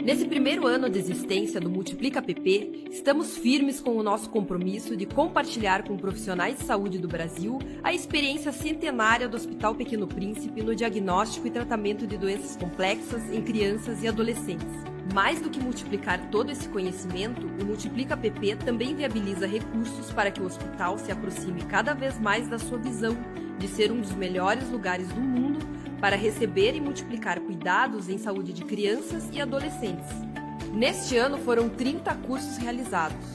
Nesse primeiro ano de existência do Multiplica PP, estamos firmes com o nosso compromisso de compartilhar com profissionais de saúde do Brasil a experiência centenária do Hospital Pequeno Príncipe no diagnóstico e tratamento de doenças complexas em crianças e adolescentes. Mais do que multiplicar todo esse conhecimento, o Multiplica PP também viabiliza recursos para que o hospital se aproxime cada vez mais da sua visão de ser um dos melhores lugares do mundo para receber e multiplicar cuidados em saúde de crianças e adolescentes. Neste ano foram 30 cursos realizados,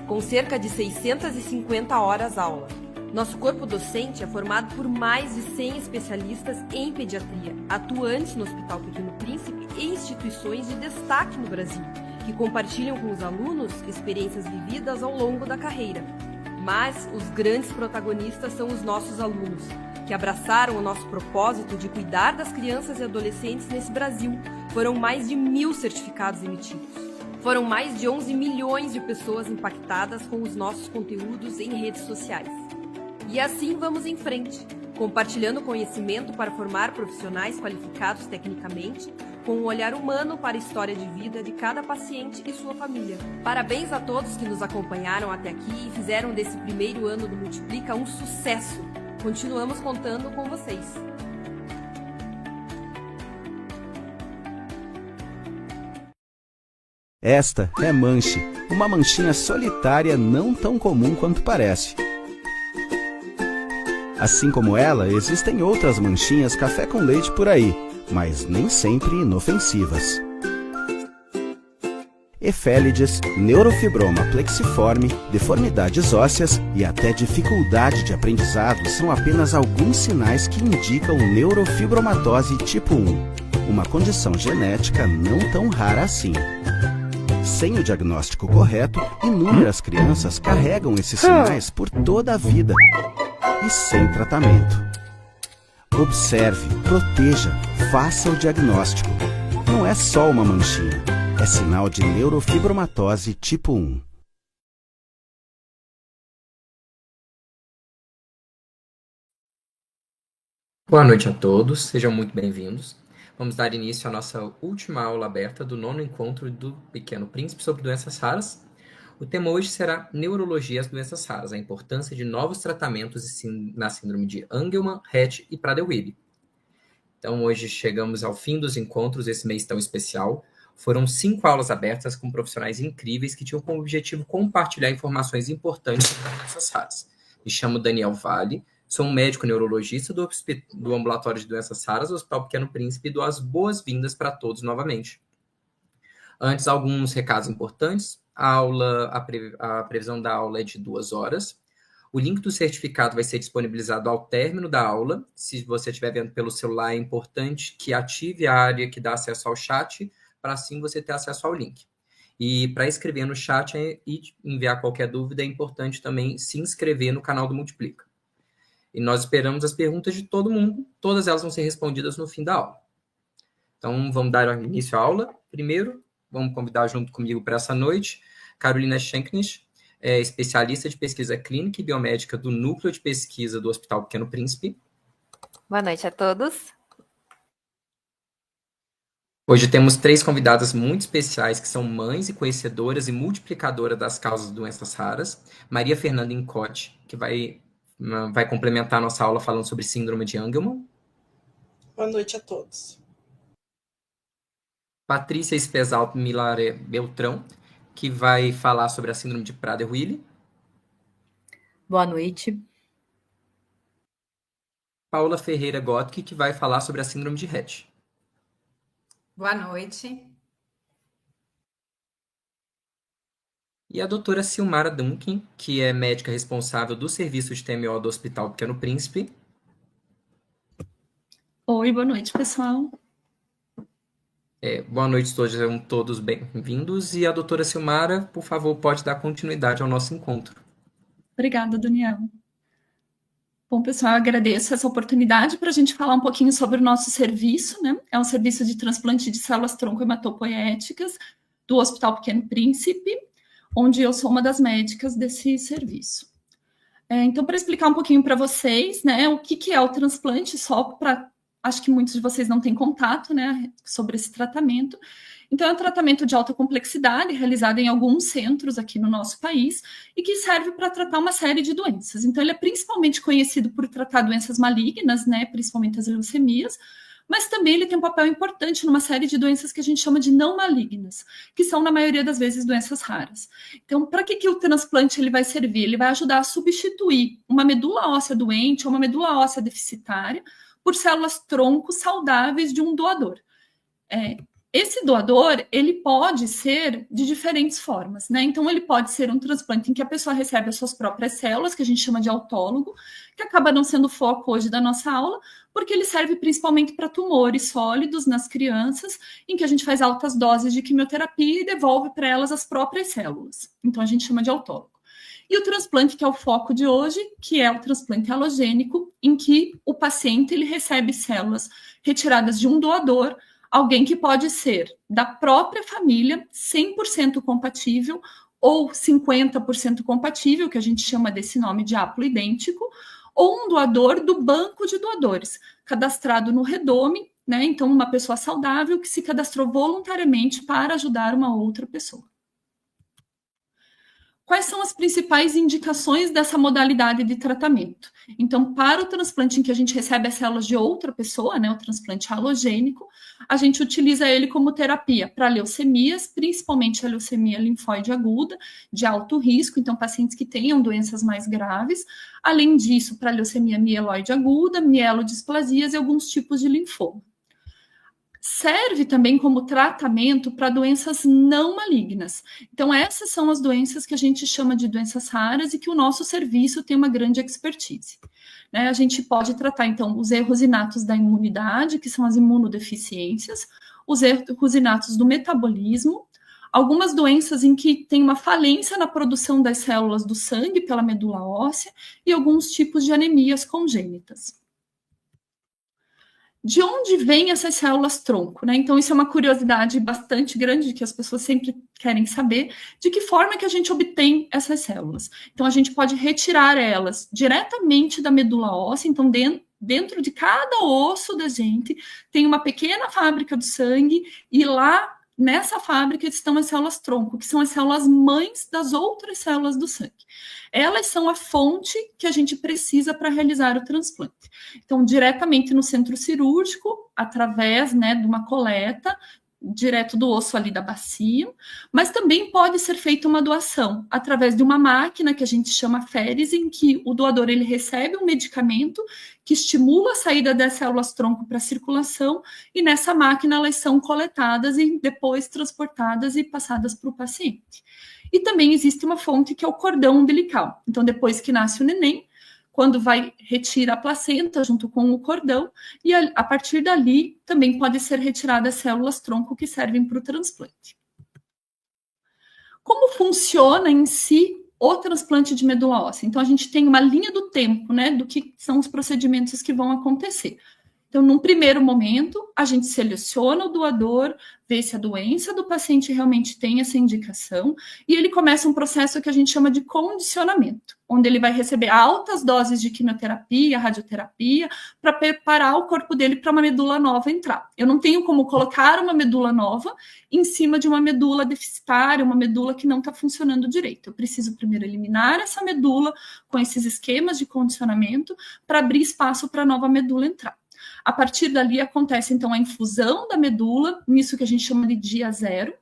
com cerca de 650 horas-aula. Nosso corpo docente é formado por mais de 100 especialistas em pediatria, atuantes no Hospital Pequeno Príncipe e instituições de destaque no Brasil, que compartilham com os alunos experiências vividas ao longo da carreira. Mas os grandes protagonistas são os nossos alunos, que abraçaram o nosso propósito de cuidar das crianças e adolescentes nesse Brasil. Foram mais de 1.000 certificados emitidos. Foram mais de 11 milhões de pessoas impactadas com os nossos conteúdos em redes sociais. E assim vamos em frente, compartilhando conhecimento para formar profissionais qualificados tecnicamente, com um olhar humano para a história de vida de cada paciente e sua família. Parabéns a todos que nos acompanharam até aqui e fizeram desse primeiro ano do Multiplica um sucesso. Continuamos contando com vocês. Esta é Manche, uma manchinha solitária não tão comum quanto parece. Assim como ela, existem outras manchinhas café com leite por aí, mas nem sempre inofensivas. Efélides, neurofibroma plexiforme, deformidades ósseas e até dificuldade de aprendizado são apenas alguns sinais que indicam neurofibromatose tipo 1, uma condição genética não tão rara assim. Sem o diagnóstico correto, inúmeras crianças carregam esses sinais por toda a vida e sem tratamento. Observe, proteja, faça o diagnóstico. Não é só uma manchinha. É sinal de neurofibromatose tipo 1. Boa noite a todos, sejam muito bem-vindos. Vamos dar início à nossa última aula aberta do 9º encontro do Pequeno Príncipe sobre doenças raras. O tema hoje será Neurologia e as doenças raras, a importância de novos tratamentos na síndrome de Angelman, Rett e Prader-Willi. Então, hoje chegamos ao fim dos encontros desse mês tão especial. Foram 5 aulas abertas com profissionais incríveis que tinham como objetivo compartilhar informações importantes sobre doenças raras. Me chamo Daniel Vale, sou um médico neurologista do Ambulatório de Doenças Raras do Hospital Pequeno Príncipe e dou as boas-vindas para todos novamente. Antes, alguns recados importantes. A previsão da aula é de 2 horas. O link do certificado vai ser disponibilizado ao término da aula. Se você estiver vendo pelo celular, é importante que ative a área que dá acesso ao chat, para assim você ter acesso ao link. E para escrever no chat e enviar qualquer dúvida, é importante também se inscrever no canal do Multiplica. E nós esperamos as perguntas de todo mundo, todas elas vão ser respondidas no fim da aula. Então, vamos dar início à aula. Primeiro, vamos convidar junto comigo para essa noite Carolina Schenknich, especialista de pesquisa clínica e biomédica do Núcleo de Pesquisa do Hospital Pequeno Príncipe. Boa noite a todos. Hoje temos 3 convidadas muito especiais, que são mães e conhecedoras e multiplicadoras das causas de doenças raras. Maria Fernanda Incote, que vai complementar a nossa aula falando sobre síndrome de Angelman. Boa noite a todos. Patrícia Espesal Milare Beltrão, que vai falar sobre a síndrome de Prader-Willi. Boa noite. Paula Ferreira Gotke, que vai falar sobre a síndrome de Rett. Boa noite. E a doutora Silmara Duncan, que é médica responsável do serviço de TMO do Hospital Pequeno Príncipe. Oi, boa noite, pessoal. Boa noite, sejam todos bem-vindos. E a doutora Silmara, por favor, pode dar continuidade ao nosso encontro. Obrigada, Daniel. Bom, pessoal, eu agradeço essa oportunidade para a gente falar um pouquinho sobre o nosso serviço, né? É um serviço de transplante de células tronco hematopoéticas do Hospital Pequeno Príncipe, onde eu sou uma das médicas desse serviço. Então, para explicar um pouquinho para vocês, né, o que é o transplante, só para acho que muitos de vocês não têm contato, né, sobre esse tratamento. Então, é um tratamento de alta complexidade, realizado em alguns centros aqui no nosso país, e que serve para tratar uma série de doenças. Então, ele é principalmente conhecido por tratar doenças malignas, né, principalmente as leucemias, mas também ele tem um papel importante numa série de doenças que a gente chama de não malignas, que são, na maioria das vezes, doenças raras. Então, para que o transplante ele vai servir? Ele vai ajudar a substituir uma medula óssea doente ou uma medula óssea deficitária por células-tronco saudáveis de um doador. Esse doador, ele pode ser de diferentes formas, né? Então, ele pode ser um transplante em que a pessoa recebe as suas próprias células, que a gente chama de autólogo, que acaba não sendo o foco hoje da nossa aula, porque ele serve principalmente para tumores sólidos nas crianças, em que a gente faz altas doses de quimioterapia e devolve para elas as próprias células. Então, a gente chama de autólogo. E o transplante, que é o foco de hoje, que é o transplante halogênico, em que o paciente ele recebe células retiradas de um doador, alguém que pode ser da própria família, 100% compatível, ou 50% compatível, que a gente chama desse nome de haploidêntico, ou um doador do banco de doadores, cadastrado no Redome, né? Então, uma pessoa saudável que se cadastrou voluntariamente para ajudar uma outra pessoa. Quais são as principais indicações dessa modalidade de tratamento? Então, para o transplante em que a gente recebe as células de outra pessoa, né, o transplante halogênico, a gente utiliza ele como terapia para leucemias, principalmente a leucemia linfóide aguda, de alto risco, então pacientes que tenham doenças mais graves. Além disso, para leucemia mieloide aguda, mielodisplasias e alguns tipos de linfoma. Serve também como tratamento para doenças não malignas. Então, essas são as doenças que a gente chama de doenças raras e que o nosso serviço tem uma grande expertise. Né? A gente pode tratar, então, os erros inatos da imunidade, que são as imunodeficiências, os erros inatos do metabolismo, algumas doenças em que tem uma falência na produção das células do sangue pela medula óssea e alguns tipos de anemias congênitas. De onde vêm essas células-tronco, né? Então, isso é uma curiosidade bastante grande que as pessoas sempre querem saber, de que forma que a gente obtém essas células. Então, a gente pode retirar elas diretamente da medula óssea, então, dentro de cada osso da gente, tem uma pequena fábrica do sangue, e lá, nessa fábrica, estão as células-tronco, que são as células-mães das outras células do sangue. Elas são a fonte que a gente precisa para realizar o transplante. Então, diretamente no centro cirúrgico, através, né, de uma coleta, direto do osso ali da bacia, mas também pode ser feita uma doação através de uma máquina que a gente chama férise, em que o doador ele recebe um medicamento que estimula a saída das células-tronco para a circulação, e nessa máquina elas são coletadas e depois transportadas e passadas para o paciente. E também existe uma fonte que é o cordão umbilical. Então, depois que nasce o neném, quando vai retira a placenta junto com o cordão, e a partir dali também pode ser retiradas células-tronco que servem para o transplante. Como funciona em si o transplante de medula óssea? Então, a gente tem uma linha do tempo, né, do que são os procedimentos que vão acontecer. Então, num primeiro momento, a gente seleciona o doador, vê se a doença do paciente realmente tem essa indicação, e ele começa um processo que a gente chama de condicionamento, onde ele vai receber altas doses de quimioterapia, radioterapia, para preparar o corpo dele para uma medula nova entrar. Eu não tenho como colocar uma medula nova em cima de uma medula deficitária, uma medula que não está funcionando direito. Eu preciso primeiro eliminar essa medula com esses esquemas de condicionamento para abrir espaço para a nova medula entrar. A partir dali acontece, então, a infusão da medula, nisso que a gente chama de dia zero,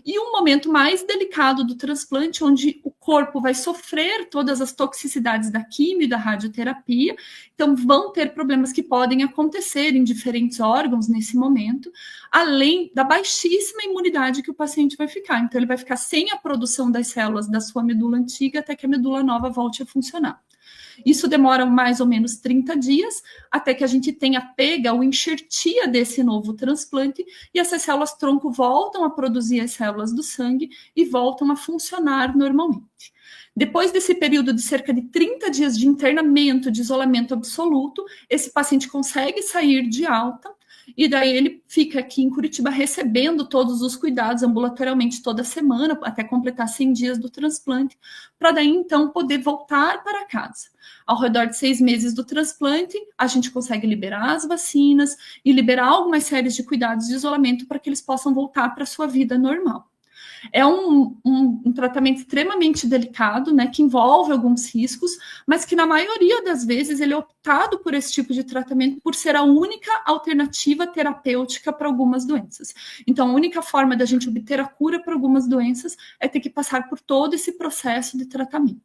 e um momento mais delicado do transplante, onde o corpo vai sofrer todas as toxicidades da quimio e da radioterapia, então vão ter problemas que podem acontecer em diferentes órgãos nesse momento, além da baixíssima imunidade que o paciente vai ficar. Então, ele vai ficar sem a produção das células da sua medula antiga até que a medula nova volte a funcionar. Isso demora mais ou menos 30 dias, até que a gente tenha pega ou enxertia desse novo transplante, e essas células-tronco voltam a produzir as células do sangue e voltam a funcionar normalmente. Depois desse período de cerca de 30 dias de internamento, de isolamento absoluto, esse paciente consegue sair de alta, e daí ele fica aqui em Curitiba recebendo todos os cuidados ambulatorialmente toda semana, até completar 100 dias do transplante, para daí então poder voltar para casa. Ao redor de 6 meses do transplante, a gente consegue liberar as vacinas e liberar algumas séries de cuidados de isolamento para que eles possam voltar para a sua vida normal. É um tratamento extremamente delicado, né, que envolve alguns riscos, mas que na maioria das vezes ele é optado por esse tipo de tratamento por ser a única alternativa terapêutica para algumas doenças. Então, a única forma da gente obter a cura para algumas doenças é ter que passar por todo esse processo de tratamento.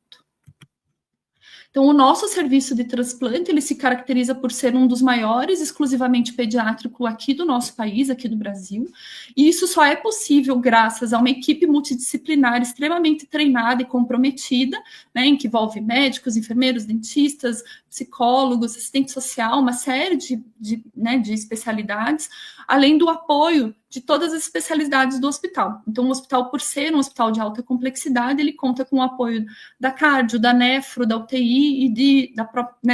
Então, o nosso serviço de transplante, ele se caracteriza por ser um dos maiores, exclusivamente pediátrico aqui do nosso país, aqui do Brasil, e isso só é possível graças a uma equipe multidisciplinar extremamente treinada e comprometida, né, em que envolve médicos, enfermeiros, dentistas, psicólogos, assistente social, uma série de especialidades, além do apoio de todas as especialidades do hospital. Então, o hospital, por ser um hospital de alta complexidade, ele conta com o apoio da cardio, da nefro, da UTI e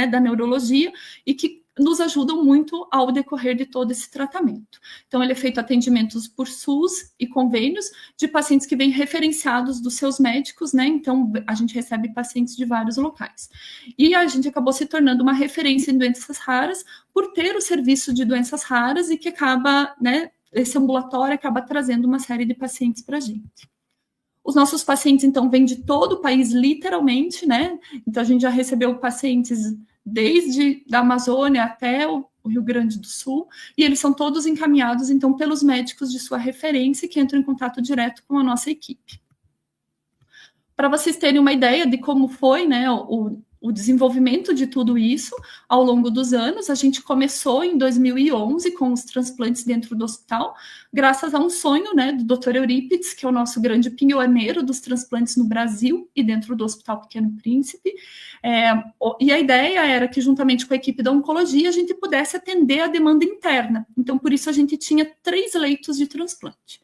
da neurologia, e que nos ajudam muito ao decorrer de todo esse tratamento. Então, ele é feito atendimentos por SUS e convênios de pacientes que vêm referenciados dos seus médicos, né? Então, a gente recebe pacientes de vários locais. E a gente acabou se tornando uma referência em doenças raras por ter o serviço de doenças raras e que acaba, né, esse ambulatório acaba trazendo uma série de pacientes para a gente. Os nossos pacientes, então, vêm de todo o país, literalmente, né? Então, a gente já recebeu pacientes desde a Amazônia até o Rio Grande do Sul, e eles são todos encaminhados, então, pelos médicos de sua referência, que entram em contato direto com a nossa equipe. Para vocês terem uma ideia de como foi, né, o desenvolvimento de tudo isso ao longo dos anos, a gente começou em 2011 com os transplantes dentro do hospital, graças a um sonho, né, do Dr. Eurípides, que é o nosso grande pioneiro dos transplantes no Brasil e dentro do Hospital Pequeno Príncipe. E a ideia era que, juntamente com a equipe da oncologia, a gente pudesse atender a demanda interna. Então, por isso, a gente tinha 3 leitos de transplante.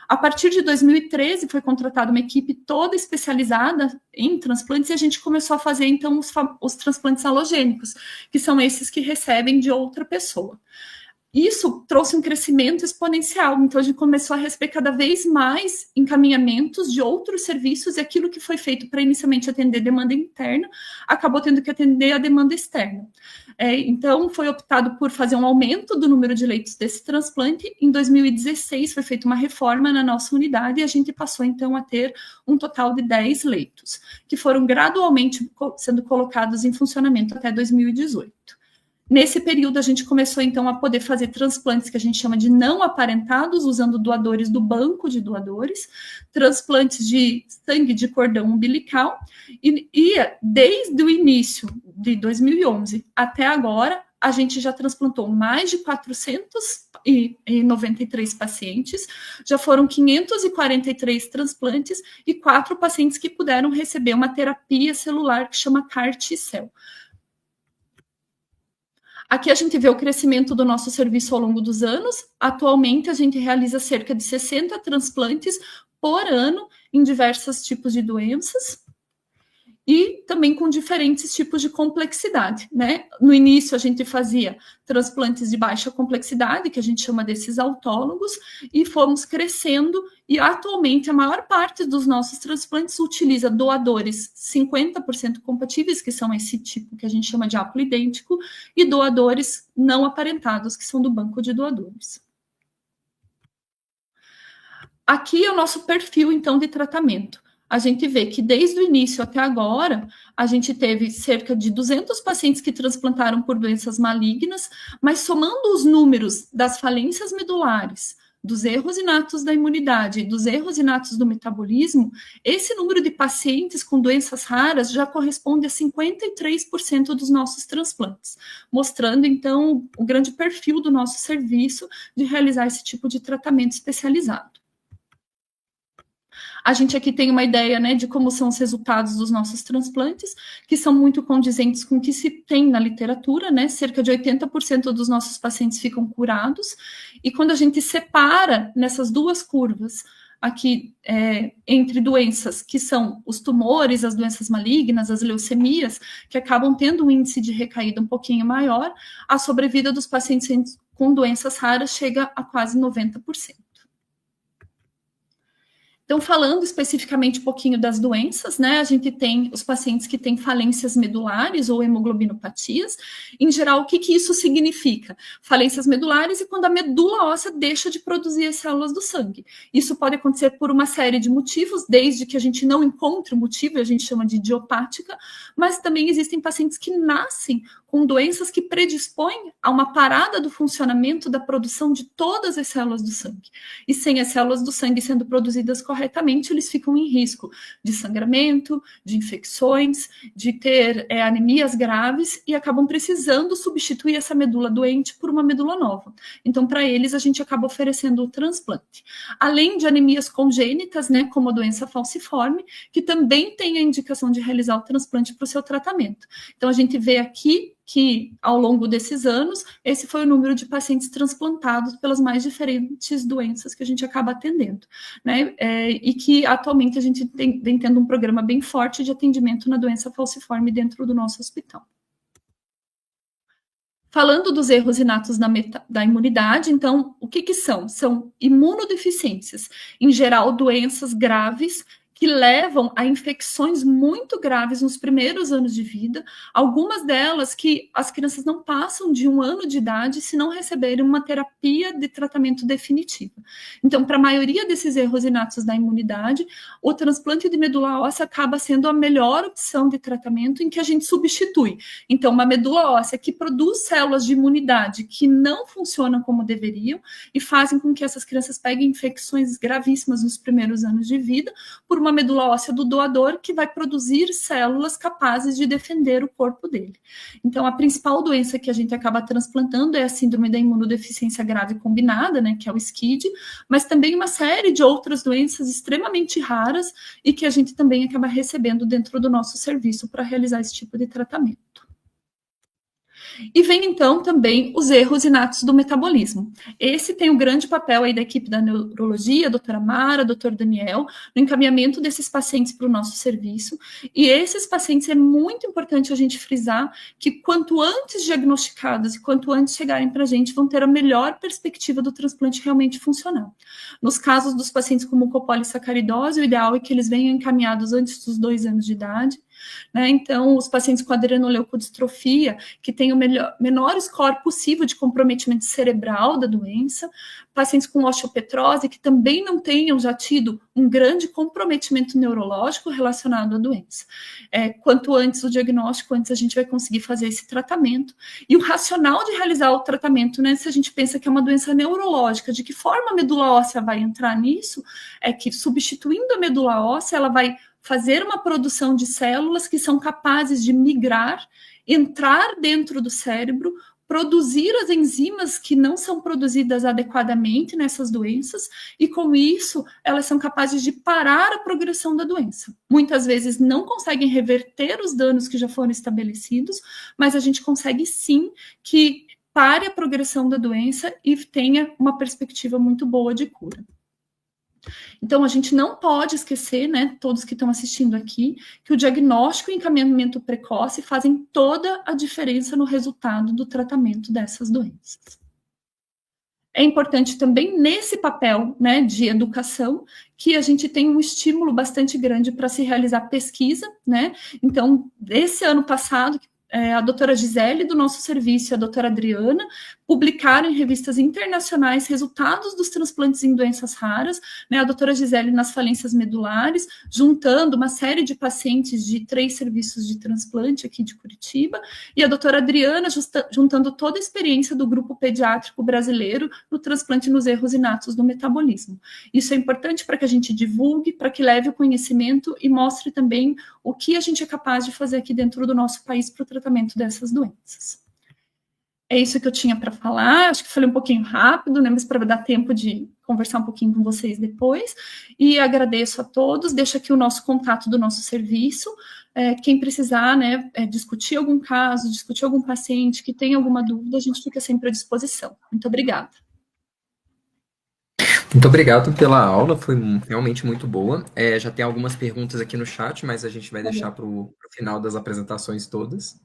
A partir de 2013, foi contratada uma equipe toda especializada em transplantes e a gente começou a fazer, então, os transplantes halogênicos, que são esses que recebem de outra pessoa. Isso trouxe um crescimento exponencial, então a gente começou a receber cada vez mais encaminhamentos de outros serviços e aquilo que foi feito para inicialmente atender demanda interna, acabou tendo que atender a demanda externa. Então foi optado por fazer um aumento do número de leitos desse transplante. Em 2016 foi feita uma reforma na nossa unidade e a gente passou então a ter um total de 10 leitos, que foram gradualmente sendo colocados em funcionamento até 2018. Nesse período, a gente começou, então, a poder fazer transplantes que a gente chama de não aparentados, usando doadores do banco de doadores, transplantes de sangue de cordão umbilical, e desde o início de 2011 até agora, a gente já transplantou mais de 493 pacientes, já foram 543 transplantes e 4 pacientes que puderam receber uma terapia celular que chama CAR-T-cell. Aqui a gente vê o crescimento do nosso serviço ao longo dos anos. Atualmente, a gente realiza cerca de 60 transplantes por ano em diversos tipos de doenças e também com diferentes tipos de complexidade, né? No início, a gente fazia transplantes de baixa complexidade, que a gente chama desses autólogos, e fomos crescendo, e atualmente a maior parte dos nossos transplantes utiliza doadores 50% compatíveis, que são esse tipo que a gente chama de haploidêntico, e doadores não aparentados, que são do banco de doadores. Aqui é o nosso perfil, então, de tratamento. A gente vê que desde o início até agora, a gente teve cerca de 200 pacientes que transplantaram por doenças malignas, mas somando os números das falências medulares, dos erros inatos da imunidade e dos erros inatos do metabolismo, esse número de pacientes com doenças raras já corresponde a 53% dos nossos transplantes, mostrando, então, o grande perfil do nosso serviço de realizar esse tipo de tratamento especializado. A gente aqui tem uma ideia, né, de como são os resultados dos nossos transplantes, que são muito condizentes com o que se tem na literatura, né? Cerca de 80% dos nossos pacientes ficam curados. E quando a gente separa nessas duas curvas, aqui entre doenças que são os tumores, as doenças malignas, as leucemias, que acabam tendo um índice de recaída um pouquinho maior, a sobrevida dos pacientes com doenças raras chega a quase 90%. Então, falando especificamente um pouquinho das doenças, né, a gente tem os pacientes que têm falências medulares ou hemoglobinopatias. Em geral, o que isso significa? Falências medulares é quando a medula óssea deixa de produzir as células do sangue. Isso pode acontecer por uma série de motivos, desde que a gente não encontre o motivo, a gente chama de idiopática, mas também existem pacientes que nascem com doenças que predispõem a uma parada do funcionamento da produção de todas as células do sangue. E sem as células do sangue sendo produzidas corretamente, eles ficam em risco de sangramento, de infecções, de ter anemias graves e acabam precisando substituir essa medula doente por uma medula nova. Então, para eles, a gente acaba oferecendo o transplante. Além de anemias congênitas, né, como a doença falciforme, que também tem a indicação de realizar o transplante para o seu tratamento. Então, a gente vê aqui que, ao longo desses anos, esse foi o número de pacientes transplantados pelas mais diferentes doenças que a gente acaba atendendo, né? E que, atualmente, a gente vem tendo um programa bem forte de atendimento na doença falciforme dentro do nosso hospital. Falando dos erros inatos da imunidade, então, o que são? São imunodeficiências, em geral, doenças graves que levam a infecções muito graves nos primeiros anos de vida, algumas delas que as crianças não passam de 1 ano de idade se não receberem uma terapia de tratamento definitiva. Então, para a maioria desses erros inatos da imunidade, o transplante de medula óssea acaba sendo a melhor opção de tratamento em que a gente substitui. Então, uma medula óssea que produz células de imunidade que não funcionam como deveriam e fazem com que essas crianças peguem infecções gravíssimas nos primeiros anos de vida, por uma medula óssea do doador que vai produzir células capazes de defender o corpo dele. Então, a principal doença que a gente acaba transplantando é a síndrome da imunodeficiência grave combinada, né, que é o SCID, mas também uma série de outras doenças extremamente raras e que a gente também acaba recebendo dentro do nosso serviço para realizar esse tipo de tratamento. E vem, então, também os erros inatos do metabolismo. Esse tem um grande papel aí da equipe da neurologia, a doutora Mara, a doutor Daniel, no encaminhamento desses pacientes para o nosso serviço. E esses pacientes é muito importante a gente frisar que quanto antes diagnosticados e quanto antes chegarem para a gente, vão ter a melhor perspectiva do transplante realmente funcional. Nos casos dos pacientes com mucopolissacaridose, o ideal é que eles venham encaminhados antes dos 2 anos de idade. Né? Então, os pacientes com adrenoleucodistrofia, que têm o menor score possível de comprometimento cerebral da doença, pacientes com osteopetrose, que também não tenham já tido um grande comprometimento neurológico relacionado à doença. Quanto antes o diagnóstico, antes a gente vai conseguir fazer esse tratamento. E o racional de realizar o tratamento, né, se a gente pensa que é uma doença neurológica, de que forma a medula óssea vai entrar nisso, é que substituindo a medula óssea, ela vai fazer uma produção de células que são capazes de migrar, entrar dentro do cérebro, produzir as enzimas que não são produzidas adequadamente nessas doenças, e com isso elas são capazes de parar a progressão da doença. Muitas vezes não conseguem reverter os danos que já foram estabelecidos, mas a gente consegue sim que pare a progressão da doença e tenha uma perspectiva muito boa de cura. Então, a gente não pode esquecer, né, todos que estão assistindo aqui, que o diagnóstico e encaminhamento precoce fazem toda a diferença no resultado do tratamento dessas doenças. É importante também, nesse papel, né, de educação, que a gente tem um estímulo bastante grande para se realizar pesquisa, né? Então, esse ano passado, a doutora Gisele, do nosso serviço, e a doutora Adriana, publicaram em revistas internacionais resultados dos transplantes em doenças raras, né, a doutora Gisele nas falências medulares, juntando uma série de pacientes de 3 serviços de transplante aqui de Curitiba, e a doutora Adriana juntando toda a experiência do grupo pediátrico brasileiro no transplante nos erros inatos do metabolismo. Isso é importante para que a gente divulgue, para que leve o conhecimento e mostre também o que a gente é capaz de fazer aqui dentro do nosso país para o tratamento dessas doenças. É isso que eu tinha para falar, acho que falei um pouquinho rápido, né, mas para dar tempo de conversar um pouquinho com vocês depois, e agradeço a todos, deixo aqui o nosso contato do nosso serviço, quem precisar, né, discutir algum caso, discutir algum paciente que tenha alguma dúvida, a gente fica sempre à disposição. Muito obrigada. Muito obrigado pela aula, foi realmente muito boa. Já tem algumas perguntas aqui no chat, mas a gente vai deixar para o final das apresentações todas.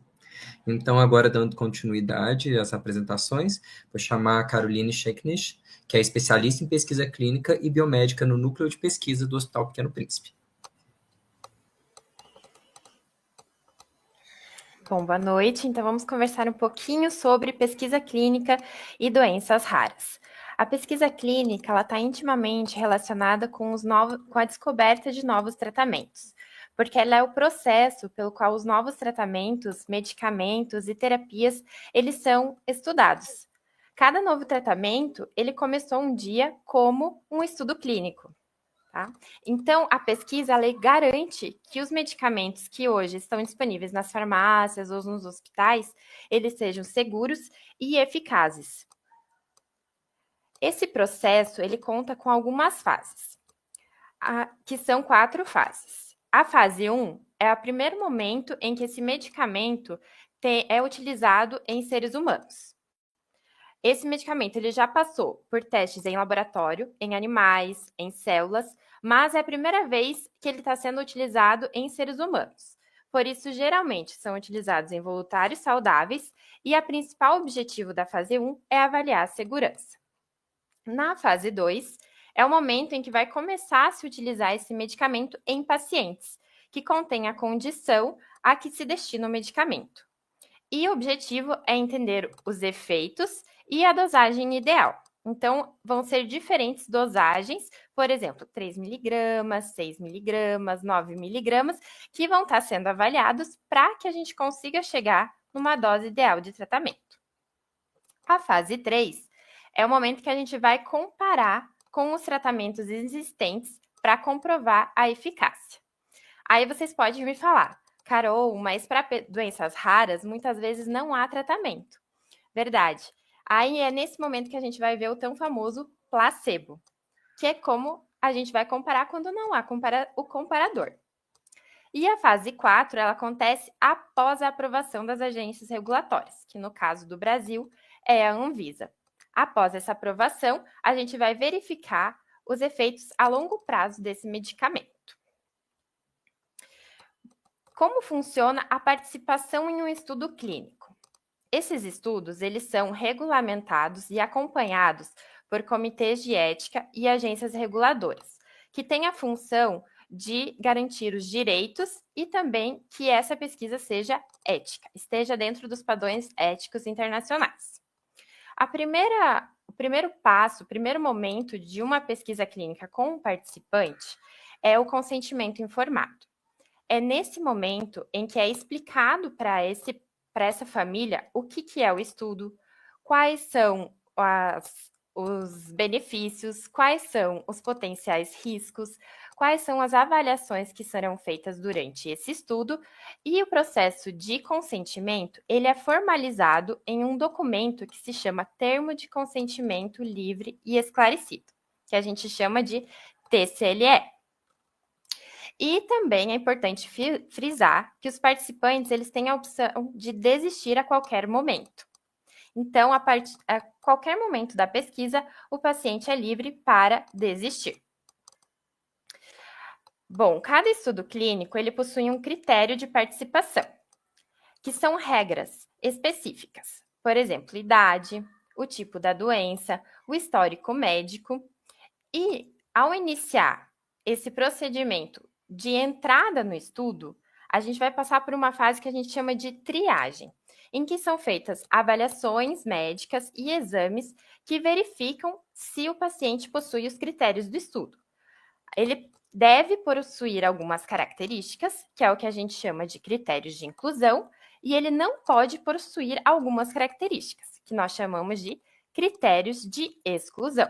Então, agora dando continuidade às apresentações, vou chamar a Caroline Scheknisch, que é especialista em pesquisa clínica e biomédica no Núcleo de Pesquisa do Hospital Pequeno Príncipe. Bom, boa noite. Então, vamos conversar um pouquinho sobre pesquisa clínica e doenças raras. A pesquisa clínica ela está intimamente relacionada com a descoberta de novos tratamentos, porque ela é o processo pelo qual os novos tratamentos, medicamentos e terapias, eles são estudados. Cada novo tratamento, ele começou um dia como um estudo clínico. Tá? Então, a pesquisa ela garante que os medicamentos que hoje estão disponíveis nas farmácias ou nos hospitais, eles sejam seguros e eficazes. Esse processo, ele conta com algumas fases, que são 4 fases. A fase 1 é o primeiro momento em que esse medicamento é utilizado em seres humanos. Esse medicamento ele já passou por testes em laboratório, em animais, em células, mas é a primeira vez que ele está sendo utilizado em seres humanos. Por isso, geralmente, são utilizados em voluntários saudáveis e o principal objetivo da fase 1 é avaliar a segurança. Na fase 2, é o momento em que vai começar a se utilizar esse medicamento em pacientes, que contém a condição a que se destina o medicamento. E o objetivo é entender os efeitos e a dosagem ideal. Então, vão ser diferentes dosagens, por exemplo, 3 mg, 6 mg, 9 mg, que vão estar sendo avaliados para que a gente consiga chegar numa dose ideal de tratamento. A fase 3 é o momento que a gente vai comparar com os tratamentos existentes para comprovar a eficácia. Aí vocês podem me falar, Carol, mas para doenças raras, muitas vezes não há tratamento. Verdade. Aí é nesse momento que a gente vai ver o tão famoso placebo, que é como a gente vai comparar quando não há o comparador. E a fase 4, ela acontece após a aprovação das agências regulatórias, que no caso do Brasil é a Anvisa. Após essa aprovação, a gente vai verificar os efeitos a longo prazo desse medicamento. Como funciona a participação em um estudo clínico? Esses estudos, eles são regulamentados e acompanhados por comitês de ética e agências reguladoras, que têm a função de garantir os direitos e também que essa pesquisa seja ética, esteja dentro dos padrões éticos internacionais. O primeiro passo, o primeiro momento de uma pesquisa clínica com um participante é o consentimento informado. É nesse momento em que é explicado para essa família o que é o estudo, quais são os benefícios, quais são os potenciais riscos, quais são as avaliações que serão feitas durante esse estudo, e o processo de consentimento, ele é formalizado em um documento que se chama Termo de Consentimento Livre e Esclarecido, que a gente chama de TCLE. E também é importante frisar que os participantes eles têm a opção de desistir a qualquer momento. Então, a qualquer momento da pesquisa, o paciente é livre para desistir. Bom, cada estudo clínico ele possui um critério de participação, que são regras específicas. Por exemplo, idade, o tipo da doença, o histórico médico. E, ao iniciar esse procedimento de entrada no estudo, a gente vai passar por uma fase que a gente chama de triagem, em que são feitas avaliações médicas e exames que verificam se o paciente possui os critérios do estudo. Ele deve possuir algumas características, que é o que a gente chama de critérios de inclusão, e ele não pode possuir algumas características, que nós chamamos de critérios de exclusão.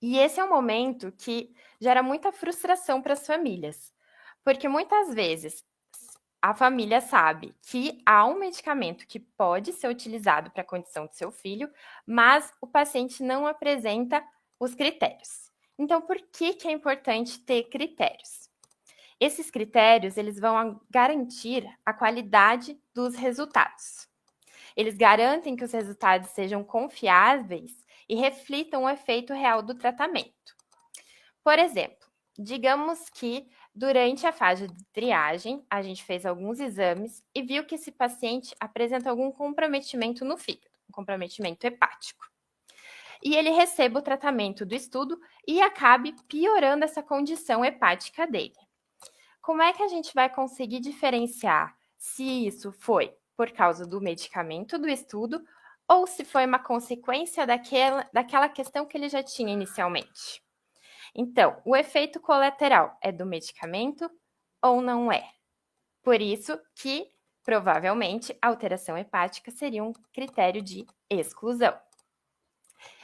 E esse é um momento que gera muita frustração para as famílias, porque muitas vezes a família sabe que há um medicamento que pode ser utilizado para a condição do seu filho, mas o paciente não apresenta os critérios. Então, por que é importante ter critérios? Esses critérios, eles vão garantir a qualidade dos resultados. Eles garantem que os resultados sejam confiáveis e reflitam o efeito real do tratamento. Por exemplo, digamos que Durante a fase de triagem, a gente fez alguns exames e viu que esse paciente apresenta algum comprometimento no fígado, um comprometimento hepático. E ele receba o tratamento do estudo e acabe piorando essa condição hepática dele. Como é que a gente vai conseguir diferenciar se isso foi por causa do medicamento do estudo ou se foi uma consequência daquela questão que ele já tinha inicialmente? Então, o efeito colateral é do medicamento ou não é? Por isso que, provavelmente, a alteração hepática seria um critério de exclusão.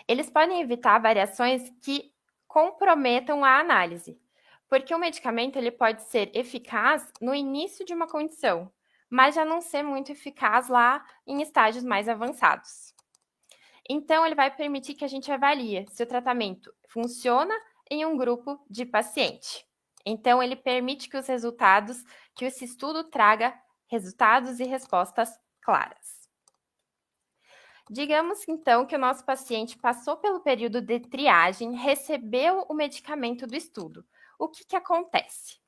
Eles podem evitar variações que comprometam a análise, porque o medicamento ele pode ser eficaz no início de uma condição, mas já não ser muito eficaz lá em estágios mais avançados. Então, ele vai permitir que a gente avalie se o tratamento funciona em um grupo de paciente. Então, ele permite que que esse estudo traga resultados e respostas claras. Digamos, então, que o nosso paciente passou pelo período de triagem, recebeu o medicamento do estudo. O que acontece?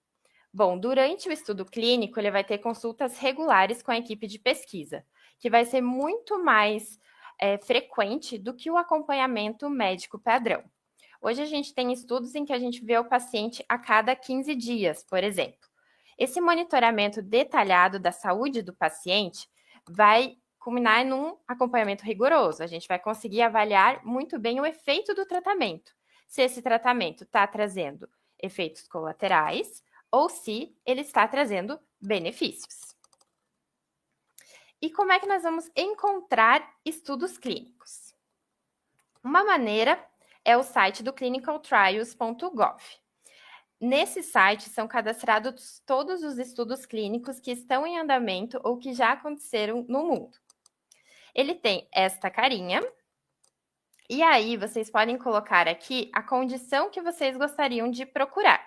Bom, durante o estudo clínico, ele vai ter consultas regulares com a equipe de pesquisa, que vai ser muito mais frequente do que o acompanhamento médico padrão. Hoje a gente tem estudos em que a gente vê o paciente a cada 15 dias, por exemplo. Esse monitoramento detalhado da saúde do paciente vai culminar num acompanhamento rigoroso. A gente vai conseguir avaliar muito bem o efeito do tratamento. Se esse tratamento está trazendo efeitos colaterais ou se ele está trazendo benefícios. E como é que nós vamos encontrar estudos clínicos? Uma maneira é o site do clinicaltrials.gov. Nesse site são cadastrados todos os estudos clínicos que estão em andamento ou que já aconteceram no mundo. Ele tem esta carinha, e aí vocês podem colocar aqui a condição que vocês gostariam de procurar.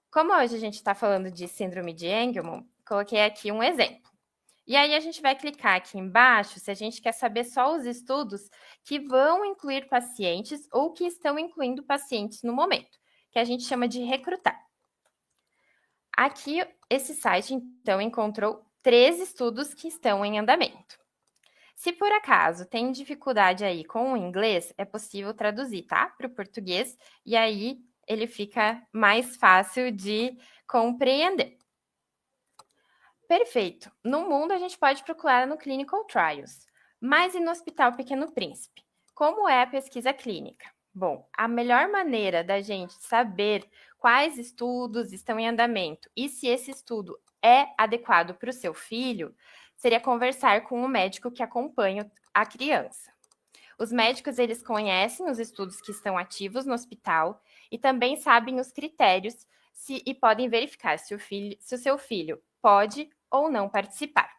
Como hoje a gente está falando de síndrome de Angelman, coloquei aqui um exemplo. E aí a gente vai clicar aqui embaixo se a gente quer saber só os estudos que vão incluir pacientes ou que estão incluindo pacientes no momento, que a gente chama de recrutar. Aqui, esse site, então, encontrou 3 estudos que estão em andamento. Se por acaso tem dificuldade aí com o inglês, é possível traduzir, tá? Para o português, e aí ele fica mais fácil de compreender. Perfeito. No mundo, a gente pode procurar no Clinical Trials, mas e no Hospital Pequeno Príncipe? Como é a pesquisa clínica? Bom, a melhor maneira da gente saber quais estudos estão em andamento e se esse estudo é adequado para o seu filho seria conversar com o médico que acompanha a criança. Os médicos, eles conhecem os estudos que estão ativos no hospital e também sabem os critérios e podem verificar se o seu filho pode ou não participar.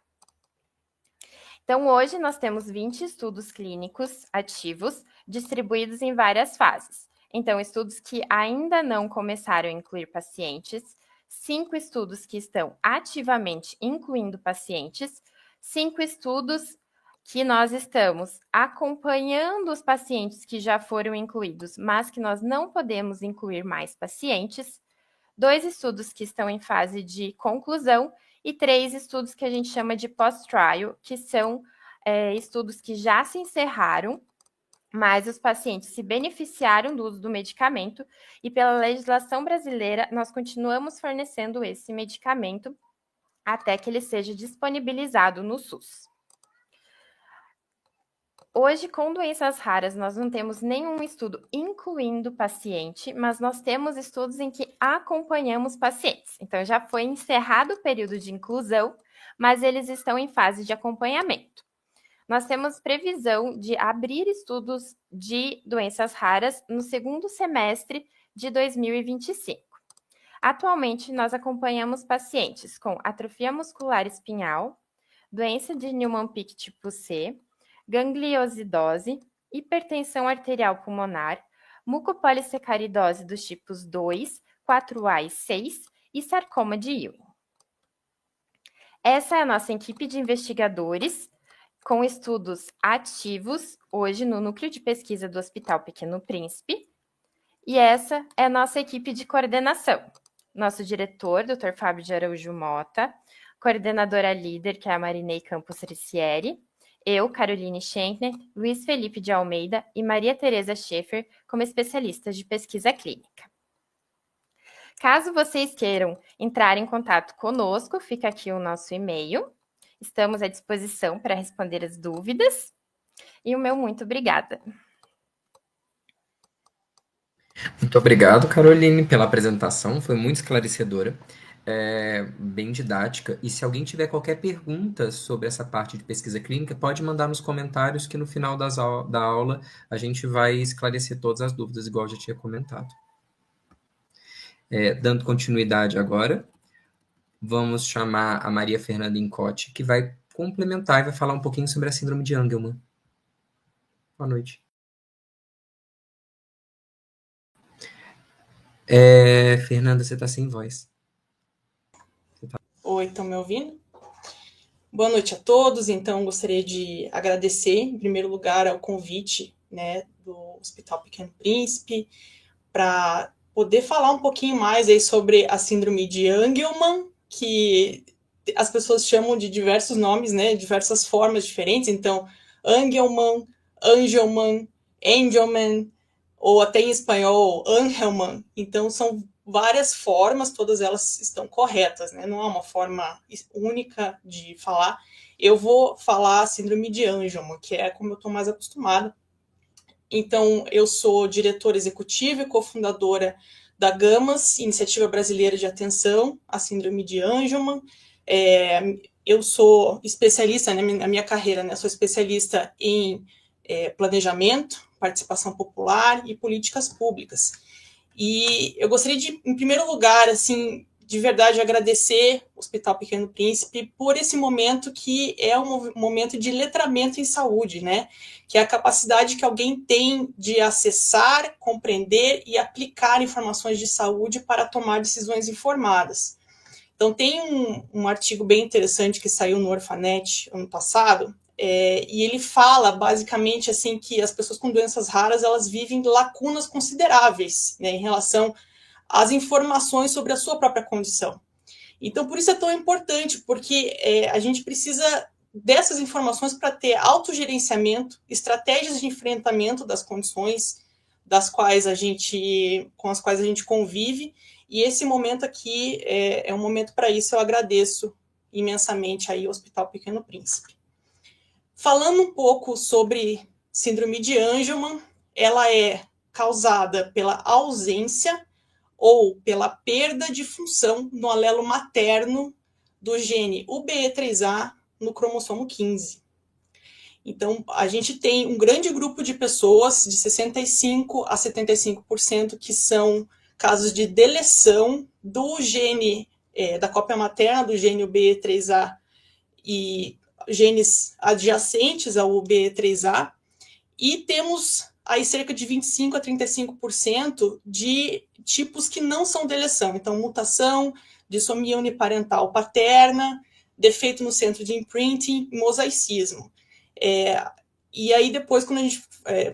Então, hoje nós temos 20 estudos clínicos ativos, distribuídos em várias fases. Então, estudos que ainda não começaram a incluir pacientes, 5 estudos que estão ativamente incluindo pacientes, 5 estudos que nós estamos acompanhando os pacientes que já foram incluídos, mas que nós não podemos incluir mais pacientes, 2 estudos que estão em fase de conclusão e 3 estudos que a gente chama de post-trial, que são estudos que já se encerraram, mas os pacientes se beneficiaram do uso do medicamento e pela legislação brasileira nós continuamos fornecendo esse medicamento até que ele seja disponibilizado no SUS. Hoje, com doenças raras, nós não temos nenhum estudo incluindo paciente, mas nós temos estudos em que acompanhamos pacientes. Então, já foi encerrado o período de inclusão, mas eles estão em fase de acompanhamento. Nós temos previsão de abrir estudos de doenças raras no segundo semestre de 2025. Atualmente, nós acompanhamos pacientes com atrofia muscular espinhal, doença de Niemann-Pick tipo C, gangliosidose, hipertensão arterial pulmonar, mucopolissacaridose dos tipos 2, 4A e 6 e sarcoma de Ewing. Essa é a nossa equipe de investigadores com estudos ativos hoje no Núcleo de Pesquisa do Hospital Pequeno Príncipe. E essa é a nossa equipe de coordenação. nosso diretor, Dr. Fábio de Araújo Mota, coordenadora líder, que é a Marinei Campos Ricieri, eu, Caroline Schenkner, Luiz Felipe de Almeida e Maria Tereza Schaefer, como especialistas de pesquisa clínica. Caso vocês queiram entrar em contato conosco, fica aqui o nosso e-mail. Estamos à disposição para responder as dúvidas. E o meu muito obrigada. Muito obrigado, Caroline, pela apresentação, foi muito esclarecedora, bem didática. E se alguém tiver qualquer pergunta sobre essa parte de pesquisa clínica, pode mandar nos comentários que no final da aula a gente vai esclarecer todas as dúvidas, igual eu já tinha comentado. Dando continuidade agora, vamos chamar a Maria Fernanda Incotti, que vai complementar e vai falar um pouquinho sobre a síndrome de Angelman. Boa noite. Fernanda, você está sem voz. Oi, estão me ouvindo? Boa noite a todos. Então, gostaria de agradecer, em primeiro lugar, ao convite, né, do Hospital Pequeno Príncipe, para poder falar um pouquinho mais aí sobre a síndrome de Angelman, que as pessoas chamam de diversos nomes, né, diversas formas diferentes. Então, Angelman, Angelman, ou até em espanhol, Angelman. Então, são várias formas, todas elas estão corretas, né? Não há uma forma única de falar. Eu vou falar a síndrome de Angelman, que é como eu estou mais acostumada. Então, eu sou diretora executiva e cofundadora da GAMAS, Iniciativa Brasileira de Atenção à Síndrome de Angelman. Eu sou especialista, né, na minha carreira, né, sou especialista em planejamento, participação popular e políticas públicas. E eu gostaria de, em primeiro lugar, assim, de verdade, agradecer o Hospital Pequeno Príncipe por esse momento que é um momento de letramento em saúde, né? Que é a capacidade que alguém tem de acessar, compreender e aplicar informações de saúde para tomar decisões informadas. Então, tem um artigo bem interessante que saiu no Orphanet ano passado, e ele fala, basicamente, assim, que as pessoas com doenças raras, elas vivem lacunas consideráveis, né, em relação às informações sobre a sua própria condição. Então, por isso é tão importante, porque a gente precisa dessas informações para ter autogerenciamento, estratégias de enfrentamento das condições com as quais a gente convive, e esse momento aqui é um momento para isso. Eu agradeço imensamente aí ao Hospital Pequeno Príncipe. Falando um pouco sobre síndrome de Angelman, ela é causada pela ausência ou pela perda de função no alelo materno do gene UBE3A no cromossomo 15. Então, a gente tem um grande grupo de pessoas, de 65% a 75%, que são casos de deleção do gene, da cópia materna do gene UBE3A e genes adjacentes ao UBE3A, e temos aí cerca de 25% a 35% de tipos que não são deleção. Então, mutação, dissomia uniparental paterna, defeito no centro de imprinting, mosaicismo. E aí depois, quando a gente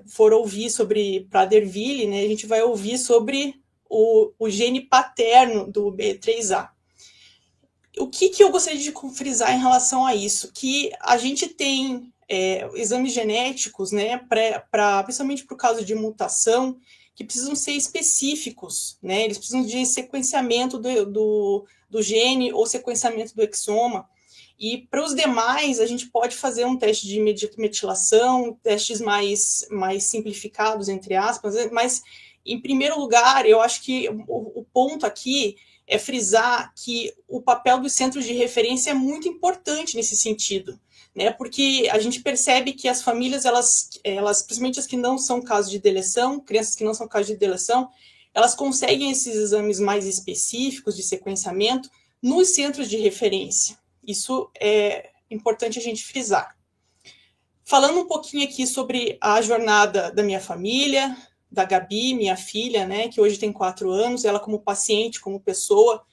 for ouvir sobre Prader-Willi, né, a gente vai ouvir sobre o gene paterno do UBE3A. O que eu gostaria de frisar em relação a isso? Que a gente tem exames genéticos, né, principalmente para o caso de mutação, que precisam ser específicos, né? Eles precisam de sequenciamento do gene ou sequenciamento do exoma. E para os demais, a gente pode fazer um teste de metilação, testes mais simplificados, entre aspas, mas, em primeiro lugar, eu acho que o ponto aqui é frisar que o papel dos centros de referência é muito importante nesse sentido, né? Porque a gente percebe que as famílias, elas principalmente as que não são casos de deleção, crianças que não são casos de deleção, elas conseguem esses exames mais específicos de sequenciamento nos centros de referência. Isso é importante a gente frisar. Falando um pouquinho aqui sobre a jornada da minha família, da Gabi, minha filha, né, que hoje tem 4 anos, ela como paciente, como pessoa.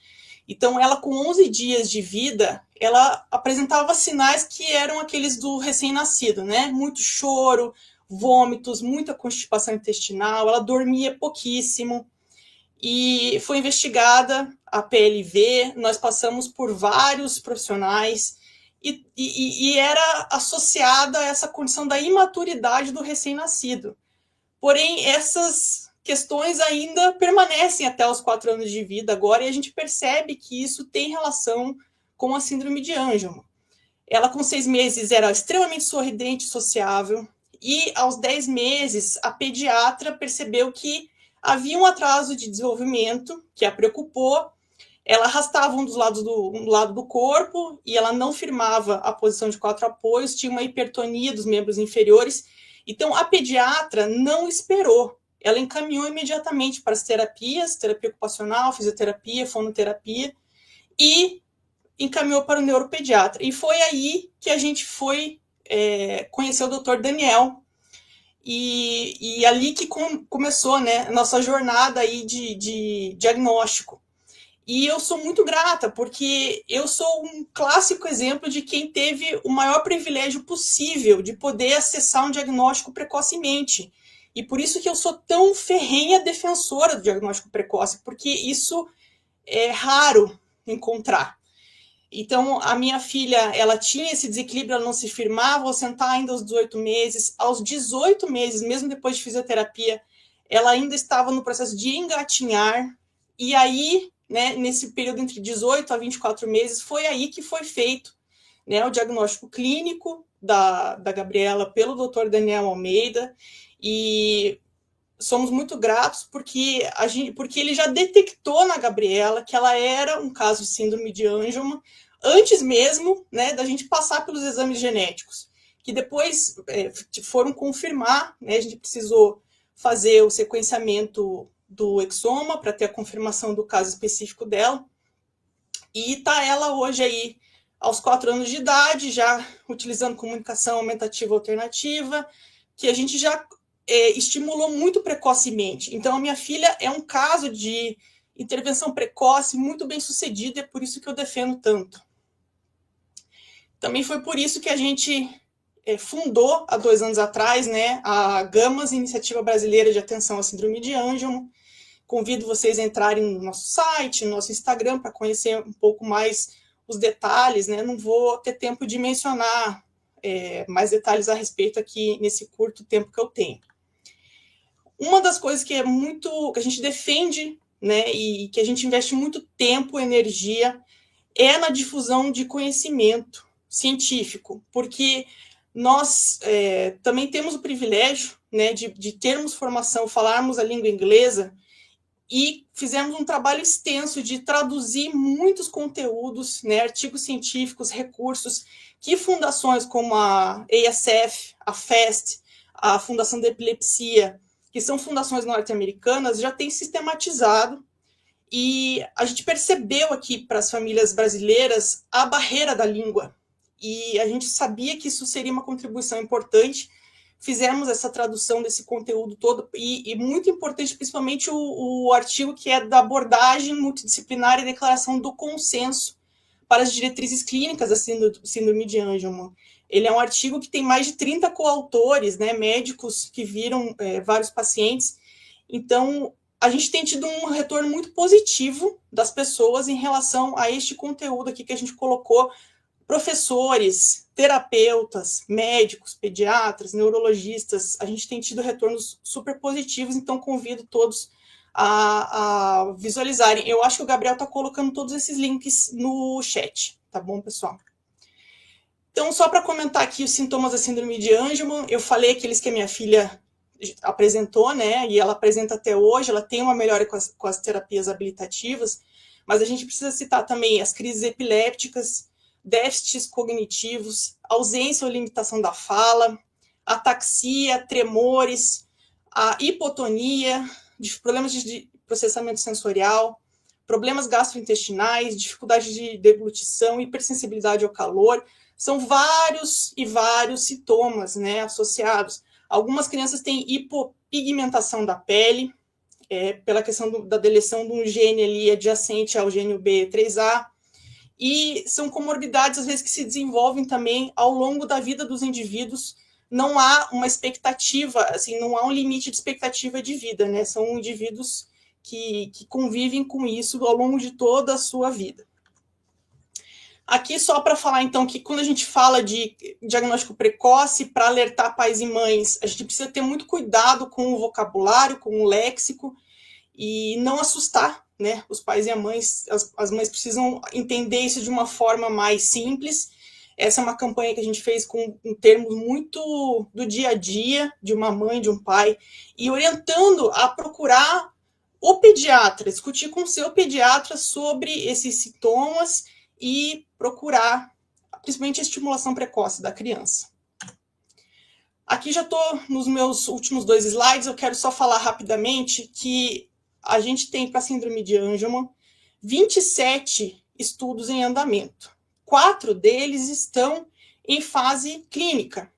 Então, ela com 11 dias de vida, ela apresentava sinais que eram aqueles do recém-nascido, né? Muito choro, vômitos, muita constipação intestinal, ela dormia pouquíssimo. E foi investigada a PLV, nós passamos por vários profissionais e era associada a essa condição da imaturidade do recém-nascido. Porém, essas questões ainda permanecem até os 4 anos de vida agora, e a gente percebe que isso tem relação com a síndrome de Angelman. Ela, com 6 meses, era extremamente sorridente e sociável, e aos 10 meses, a pediatra percebeu que havia um atraso de desenvolvimento que a preocupou. Ela arrastava um lado do corpo e ela não firmava a posição de 4 apoios, tinha uma hipertonia dos membros inferiores. Então, a pediatra não esperou. Ela encaminhou imediatamente para as terapias, terapia ocupacional, fisioterapia, fonoterapia, e encaminhou para o neuropediatra. E foi aí que a gente foi conhecer o Dr. Daniel, e ali que começou, né, a nossa jornada aí de diagnóstico. E eu sou muito grata, porque eu sou um clássico exemplo de quem teve o maior privilégio possível de poder acessar um diagnóstico precocemente. E por isso que eu sou tão ferrenha defensora do diagnóstico precoce, porque isso é raro encontrar. Então, a minha filha, ela tinha esse desequilíbrio, ela não se firmava, ao sentar ainda aos 18 meses. Aos 18 meses, mesmo depois de fisioterapia, ela ainda estava no processo de engatinhar. E aí, né, nesse período entre 18 a 24 meses, foi aí que foi feito, né, o diagnóstico clínico da Gabriela pelo Dr. Daniel Almeida. E somos muito gratos porque ele já detectou na Gabriela que ela era um caso de síndrome de Angelman, antes mesmo, né, da gente passar pelos exames genéticos, que depois foram confirmar, né, a gente precisou fazer o sequenciamento do exoma para ter a confirmação do caso específico dela, e está ela hoje aí aos 4 anos de idade, já utilizando comunicação aumentativa alternativa, que a gente já estimulou muito precocemente. Então, a minha filha é um caso de intervenção precoce muito bem sucedido, e é por isso que eu defendo tanto. Também foi por isso que a gente fundou, há 2 anos atrás, né, a GAMAS, Iniciativa Brasileira de Atenção à Síndrome de Angelman. Convido vocês a entrarem no nosso site, no nosso Instagram, para conhecer um pouco mais os detalhes, né? Não vou ter tempo de mencionar mais detalhes a respeito aqui nesse curto tempo que eu tenho. Uma das coisas que que a gente defende, né, e que a gente investe muito tempo e energia é na difusão de conhecimento científico, porque nós também temos o privilégio, né, de termos formação, falarmos a língua inglesa, e fizemos um trabalho extenso de traduzir muitos conteúdos, né, artigos científicos, recursos, que fundações como a ASF, a FAST, a Fundação da Epilepsia, que são fundações norte-americanas, já têm sistematizado, e a gente percebeu aqui para as famílias brasileiras a barreira da língua, e a gente sabia que isso seria uma contribuição importante. Fizemos essa tradução desse conteúdo todo, e muito importante, principalmente o artigo que é da abordagem multidisciplinar e declaração do consenso para as diretrizes clínicas da síndrome de Angelman. Ele é um artigo que tem mais de 30 coautores, né, médicos que viram vários pacientes. Então, a gente tem tido um retorno muito positivo das pessoas em relação a este conteúdo aqui que a gente colocou. Professores, terapeutas, médicos, pediatras, neurologistas, a gente tem tido retornos super positivos, então convido todos a visualizarem. Eu acho que o Gabriel está colocando todos esses links no chat, tá bom, pessoal? Então, só para comentar aqui os sintomas da síndrome de Angelman, eu falei aqueles que a minha filha apresentou, né, e ela apresenta até hoje, ela tem uma melhora com as terapias habilitativas, mas a gente precisa citar também as crises epilépticas, déficits cognitivos, ausência ou limitação da fala, ataxia, tremores, a hipotonia, problemas de processamento sensorial, problemas gastrointestinais, dificuldade de deglutição, hipersensibilidade ao calor. São vários e vários sintomas, né, associados. Algumas crianças têm hipopigmentação da pele, pela questão da deleção de um gene ali adjacente ao gene B3A, e são comorbidades, às vezes, que se desenvolvem também ao longo da vida dos indivíduos. Não há uma expectativa, assim, não há um limite de expectativa de vida, né? São indivíduos que convivem com isso ao longo de toda a sua vida. Aqui só para falar, então, que quando a gente fala de diagnóstico precoce, para alertar pais e mães, a gente precisa ter muito cuidado com o vocabulário, com o léxico, e não assustar, né, os pais e as mães. As mães precisam entender isso de uma forma mais simples. Essa é uma campanha que a gente fez com termos muito do dia a dia, de uma mãe, de um pai, e orientando a procurar o pediatra, discutir com o seu pediatra sobre esses sintomas e procurar, principalmente, a estimulação precoce da criança. Aqui já estou nos meus últimos 2 slides, eu quero só falar rapidamente que a gente tem para a síndrome de Angelman 27 estudos em andamento. 4 deles estão em fase clínica,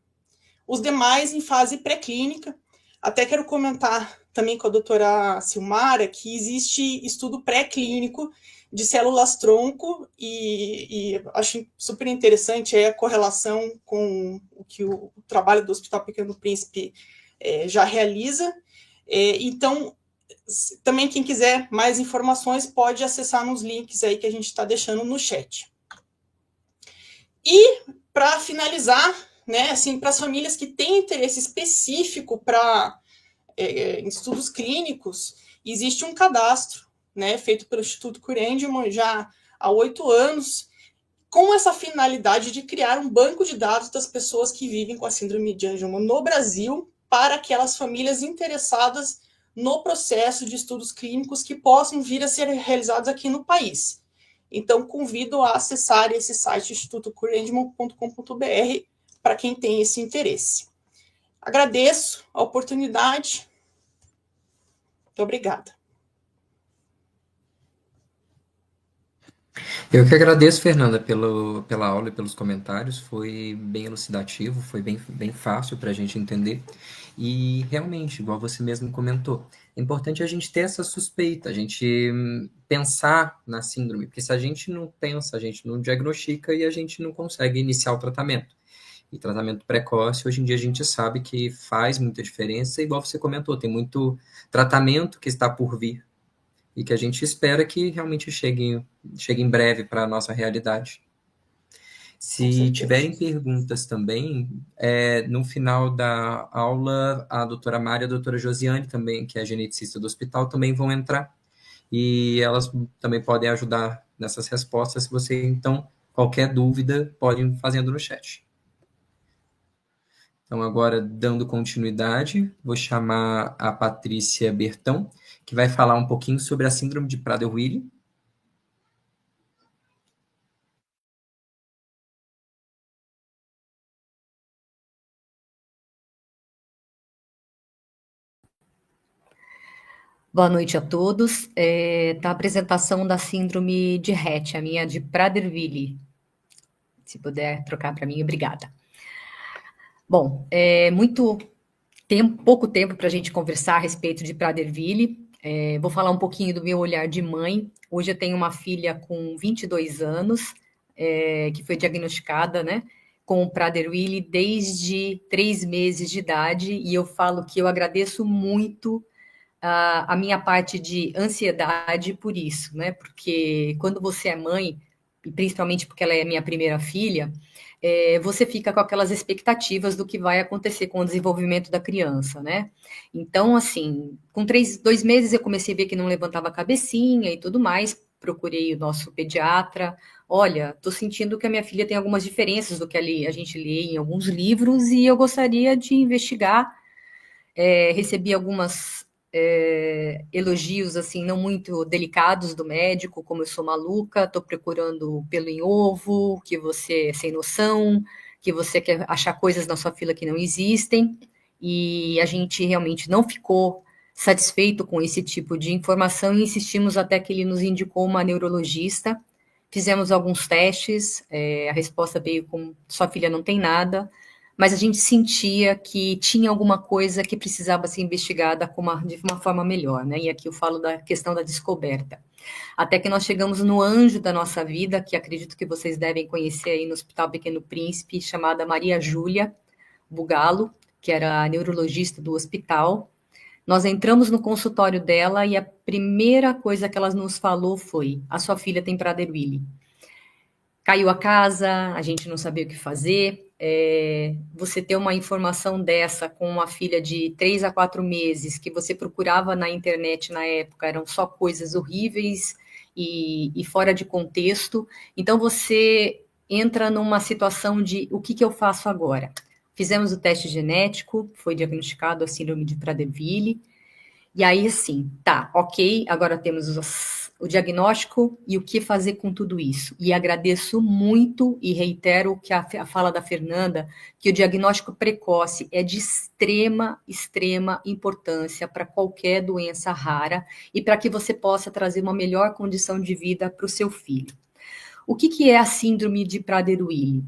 os demais em fase pré-clínica. Até quero comentar também com a doutora Silmara que existe estudo pré-clínico de células-tronco e acho super interessante a correlação com o que o trabalho do Hospital Pequeno Príncipe já realiza. Então, também quem quiser mais informações pode acessar nos links aí que a gente está deixando no chat. E, para finalizar, né, assim, para as famílias que têm interesse específico em estudos clínicos, existe um cadastro, né, feito pelo Instituto Cure já há 8 anos, com essa finalidade de criar um banco de dados das pessoas que vivem com a síndrome de Angelman no Brasil, para aquelas famílias interessadas no processo de estudos clínicos que possam vir a ser realizados aqui no país. Então, convido a acessar esse site institutocureangelman.com.br para quem tem esse interesse. Agradeço a oportunidade. Muito obrigada. Eu que agradeço, Fernanda, pela aula e pelos comentários. Foi bem elucidativo, foi bem fácil para a gente entender. E, realmente, igual você mesmo comentou, é importante a gente ter essa suspeita, a gente pensar na síndrome, porque se a gente não pensa, a gente não diagnostica e a gente não consegue iniciar o tratamento. E tratamento precoce, hoje em dia, a gente sabe que faz muita diferença, igual você comentou, tem muito tratamento que está por vir, e que a gente espera que realmente chegue em breve para a nossa realidade. Se tiverem perguntas também, no final da aula, a doutora Mari e a doutora Josiane também, que é a geneticista do hospital, também vão entrar, e elas também podem ajudar nessas respostas. Se você, então, qualquer dúvida, podem fazendo no chat. Então, agora, dando continuidade, vou chamar a Patrícia Bertão, que vai falar um pouquinho sobre a síndrome de Prader-Willi. Boa noite a todos. Tá a apresentação da síndrome de Rett, a minha de Prader-Willi. Se puder trocar para mim, obrigada. Bom, pouco tempo para a gente conversar a respeito de Prader-Willi. Vou falar um pouquinho do meu olhar de mãe. Hoje eu tenho uma filha com 22 anos, que foi diagnosticada, né, com Prader-Willi desde 3 meses de idade, e eu falo que eu agradeço muito a minha parte de ansiedade por isso, né? Porque quando você é mãe, e principalmente porque ela é minha primeira filha, você fica com aquelas expectativas do que vai acontecer com o desenvolvimento da criança, né? Então, assim, com 2 meses eu comecei a ver que não levantava a cabecinha e tudo mais, procurei o nosso pediatra. Olha, estou sentindo que a minha filha tem algumas diferenças do que a gente lê em alguns livros e eu gostaria de investigar. Recebi algumas elogios, assim, não muito delicados do médico, como eu sou maluca, estou procurando pelo em ovo, que você é sem noção, que você quer achar coisas na sua fila que não existem, e a gente realmente não ficou satisfeito com esse tipo de informação e insistimos até que ele nos indicou uma neurologista. Fizemos alguns testes, a resposta veio com sua filha não tem nada, mas a gente sentia que tinha alguma coisa que precisava ser investigada de uma forma melhor, né? E aqui eu falo da questão da descoberta. Até que nós chegamos no anjo da nossa vida, que acredito que vocês devem conhecer aí no Hospital Pequeno Príncipe, chamada Maria Júlia Bugalo, que era a neurologista do hospital. Nós entramos no consultório dela e a primeira coisa que ela nos falou foi: a sua filha tem Prader-Willi. Caiu a casa, a gente não sabia o que fazer. Você ter uma informação dessa com uma filha de 3 a 4 meses, que você procurava na internet na época, eram só coisas horríveis e fora de contexto. Então, você entra numa situação de: o que eu faço agora? Fizemos o teste genético, foi diagnosticado a síndrome de Prader-Willi. E aí, assim, tá, ok, agora temos o diagnóstico e o que fazer com tudo isso. E agradeço muito e reitero que a fala da Fernanda, que o diagnóstico precoce é de extrema importância para qualquer doença rara e para que você possa trazer uma melhor condição de vida para o seu filho. O que é a síndrome de Prader-Willi?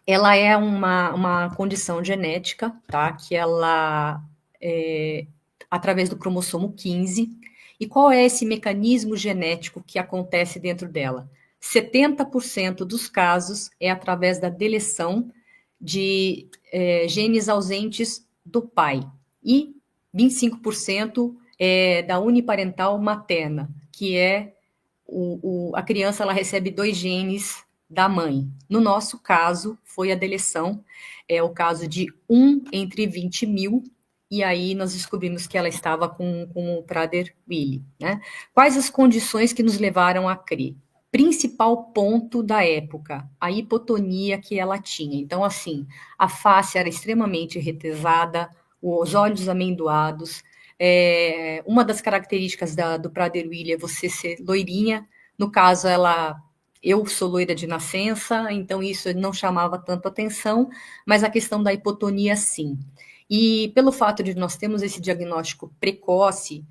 Ela é uma condição genética, tá? Que ela através do cromossomo 15. E qual é esse mecanismo genético que acontece dentro dela? 70% dos casos é através da deleção de genes ausentes do pai. E 25% é da uniparental materna, que é a criança ela recebe 2 genes da mãe. No nosso caso, foi a deleção, é o caso de 1 entre 20 mil, e aí nós descobrimos que ela estava com o Prader-Willi, né? Quais as condições que nos levaram a crer? Principal ponto da época, a hipotonia que ela tinha. Então, assim, a face era extremamente retesada, os olhos amendoados. Uma das características do Prader-Willi é você ser loirinha. No caso, eu sou loira de nascença, então isso não chamava tanto atenção, mas a questão da hipotonia, sim. E pelo fato de nós termos esse diagnóstico precoce,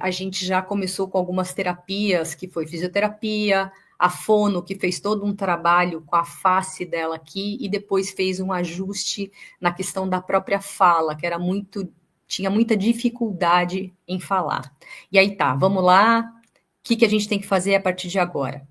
a gente já começou com algumas terapias, que foi fisioterapia, a fono, que fez todo um trabalho com a face dela aqui, e depois fez um ajuste na questão da própria fala, que tinha muita dificuldade em falar. E aí tá, vamos lá, o que a gente tem que fazer a partir de agora?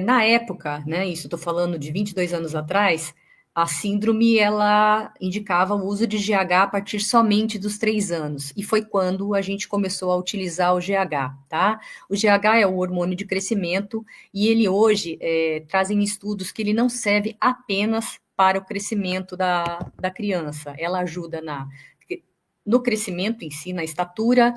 Na época, né, isso estou falando de 22 anos atrás, a síndrome, ela indicava o uso de GH a partir somente dos 3 anos, e foi quando a gente começou a utilizar o GH, tá? O GH é o hormônio de crescimento, e ele hoje trazem estudos que ele não serve apenas para o crescimento da criança, ela ajuda no crescimento em si, na estatura,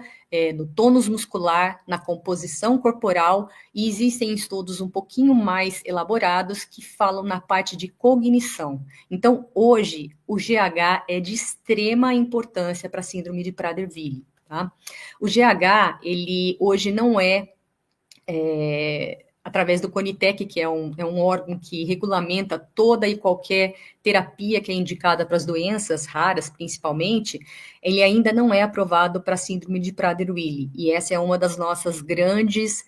no tônus muscular, na composição corporal, e existem estudos um pouquinho mais elaborados que falam na parte de cognição. Então, hoje, o GH é de extrema importância para a síndrome de Prader-Willi, tá? O GH, ele hoje não através do Conitec, que é um órgão que regulamenta toda e qualquer terapia que é indicada para as doenças raras, principalmente, ele ainda não é aprovado para a síndrome de Prader-Willi. E essa é uma das nossas grandes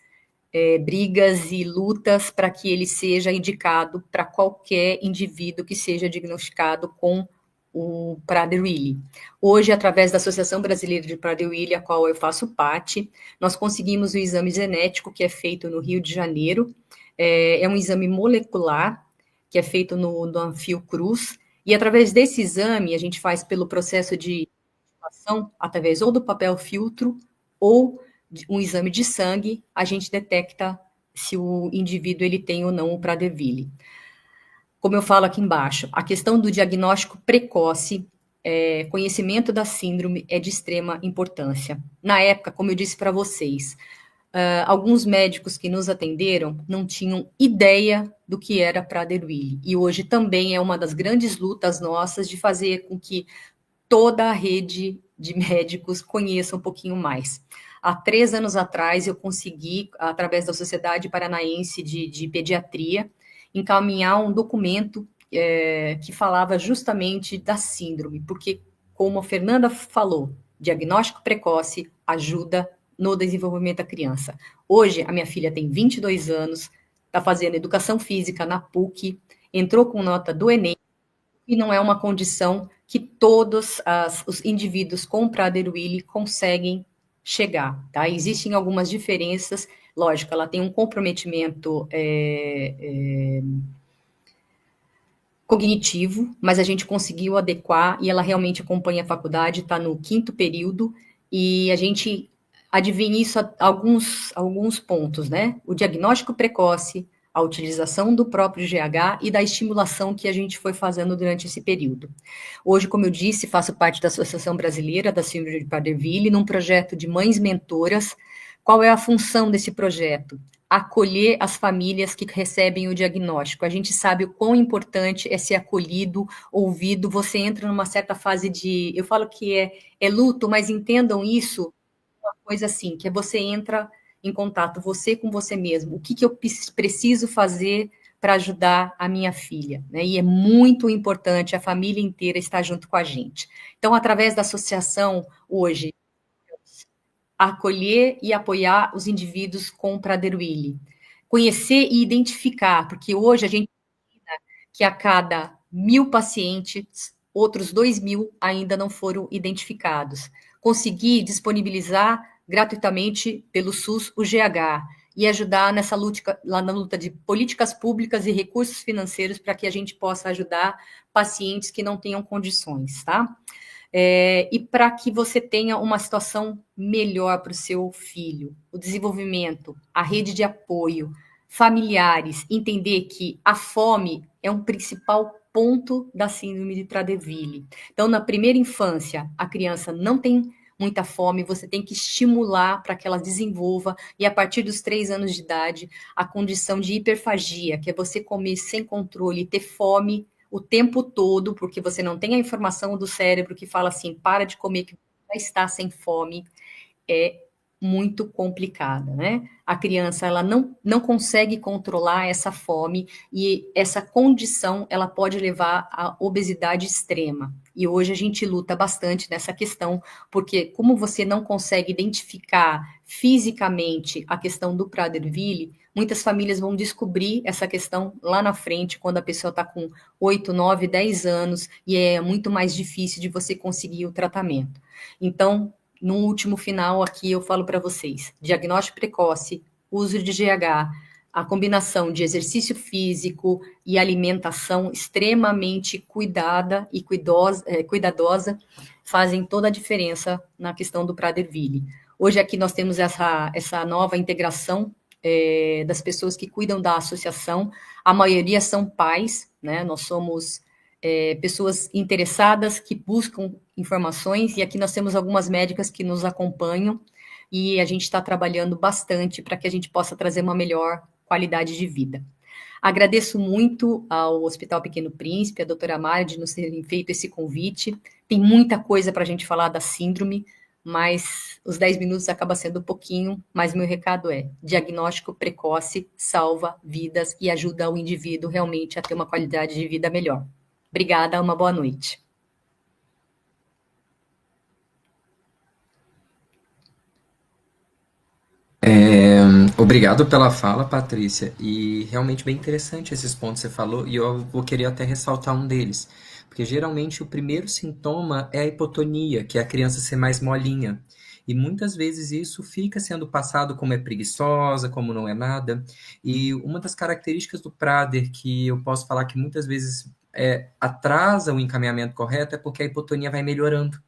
brigas e lutas para que ele seja indicado para qualquer indivíduo que seja diagnosticado com o Prader-Willi. Hoje, através da Associação Brasileira de Prader-Willi, a qual eu faço parte, nós conseguimos o exame genético, que é feito no Rio de Janeiro. É um exame molecular, que é feito no Fiocruz, e através desse exame, a gente faz pelo processo de identificação, através ou do papel filtro, ou um exame de sangue, a gente detecta se o indivíduo ele tem ou não o Prader-Willi. Como eu falo aqui embaixo, a questão do diagnóstico precoce, conhecimento da síndrome é de extrema importância. Na época, como eu disse para vocês, alguns médicos que nos atenderam não tinham ideia do que era Prader-Willi. E hoje também é uma das grandes lutas nossas de fazer com que toda a rede de médicos conheça um pouquinho mais. Há 3 anos atrás, eu consegui, através da Sociedade Paranaense de Pediatria, encaminhar um documento que falava justamente da síndrome, porque, como a Fernanda falou, diagnóstico precoce ajuda no desenvolvimento da criança. Hoje, a minha filha tem 22 anos, está fazendo educação física na PUC, entrou com nota do Enem, e não é uma condição que todos os indivíduos com Prader-Willi conseguem chegar, tá? Existem algumas diferenças, lógico, ela tem um comprometimento cognitivo, mas a gente conseguiu adequar e ela realmente acompanha a faculdade, está no 5º período, e a gente adivinha isso a alguns pontos, né? O diagnóstico precoce, a utilização do próprio GH e da estimulação que a gente foi fazendo durante esse período. Hoje, como eu disse, faço parte da Associação Brasileira da Síndrome de Prader-Willi, num projeto de mães mentoras. Qual é a função desse projeto? Acolher as famílias que recebem o diagnóstico. A gente sabe o quão importante é ser acolhido, ouvido. Você entra numa certa fase de, eu falo que é luto, mas entendam isso, uma coisa assim, que é você entra em contato, você com você mesmo. O que eu preciso fazer para ajudar a minha filha, né? E é muito importante a família inteira estar junto com a gente. Então, através da associação, hoje, acolher e apoiar os indivíduos com Prader-Willi. Conhecer e identificar, porque hoje a gente sabe que a cada 1.000 pacientes, outros 2.000 ainda não foram identificados. Conseguir disponibilizar gratuitamente pelo SUS o GH e ajudar nessa luta, lá na luta de políticas públicas e recursos financeiros para que a gente possa ajudar pacientes que não tenham condições, tá? E para que você tenha uma situação melhor para o seu filho, o desenvolvimento, a rede de apoio, familiares, entender que a fome é um principal ponto da síndrome de Prader-Willi. Então, na primeira infância, a criança não tem muita fome, você tem que estimular para que ela desenvolva, e a partir dos 3 anos de idade, a condição de hiperfagia, que é você comer sem controle, ter fome o tempo todo, porque você não tem a informação do cérebro que fala assim, para de comer que vai estar sem fome, é muito complicada, né? A criança, ela não consegue controlar essa fome e essa condição, ela pode levar à obesidade extrema. E hoje a gente luta bastante nessa questão, porque como você não consegue identificar fisicamente a questão do Prader-Willi, muitas famílias vão descobrir essa questão lá na frente, quando a pessoa está com 8, 9, 10 anos, e é muito mais difícil de você conseguir o tratamento. Então, no último final aqui eu falo para vocês, diagnóstico precoce, uso de GH, a combinação de exercício físico e alimentação extremamente cuidada e cuidadosa fazem toda a diferença na questão do Prader-Willi. Hoje aqui nós temos essa nova integração das pessoas que cuidam da associação, a maioria são pais, né? Nós somos pessoas interessadas que buscam informações, e aqui nós temos algumas médicas que nos acompanham, e a gente está trabalhando bastante para que a gente possa trazer uma melhor qualidade de vida. Agradeço muito ao Hospital Pequeno Príncipe, a doutora Mari, de nos terem feito esse convite. Tem muita coisa para a gente falar da síndrome, mas os 10 minutos acaba sendo um pouquinho, mas meu recado é, diagnóstico precoce salva vidas e ajuda o indivíduo realmente a ter uma qualidade de vida melhor. Obrigada, uma boa noite. Obrigado pela fala, Patrícia, e realmente bem interessante esses pontos que você falou, e eu vou querer até ressaltar um deles, porque geralmente o primeiro sintoma é a hipotonia, que é a criança ser mais molinha, e muitas vezes isso fica sendo passado como é preguiçosa, como não é nada, e uma das características do Prader que eu posso falar que muitas vezes atrasa o encaminhamento correto é porque a hipotonia vai melhorando.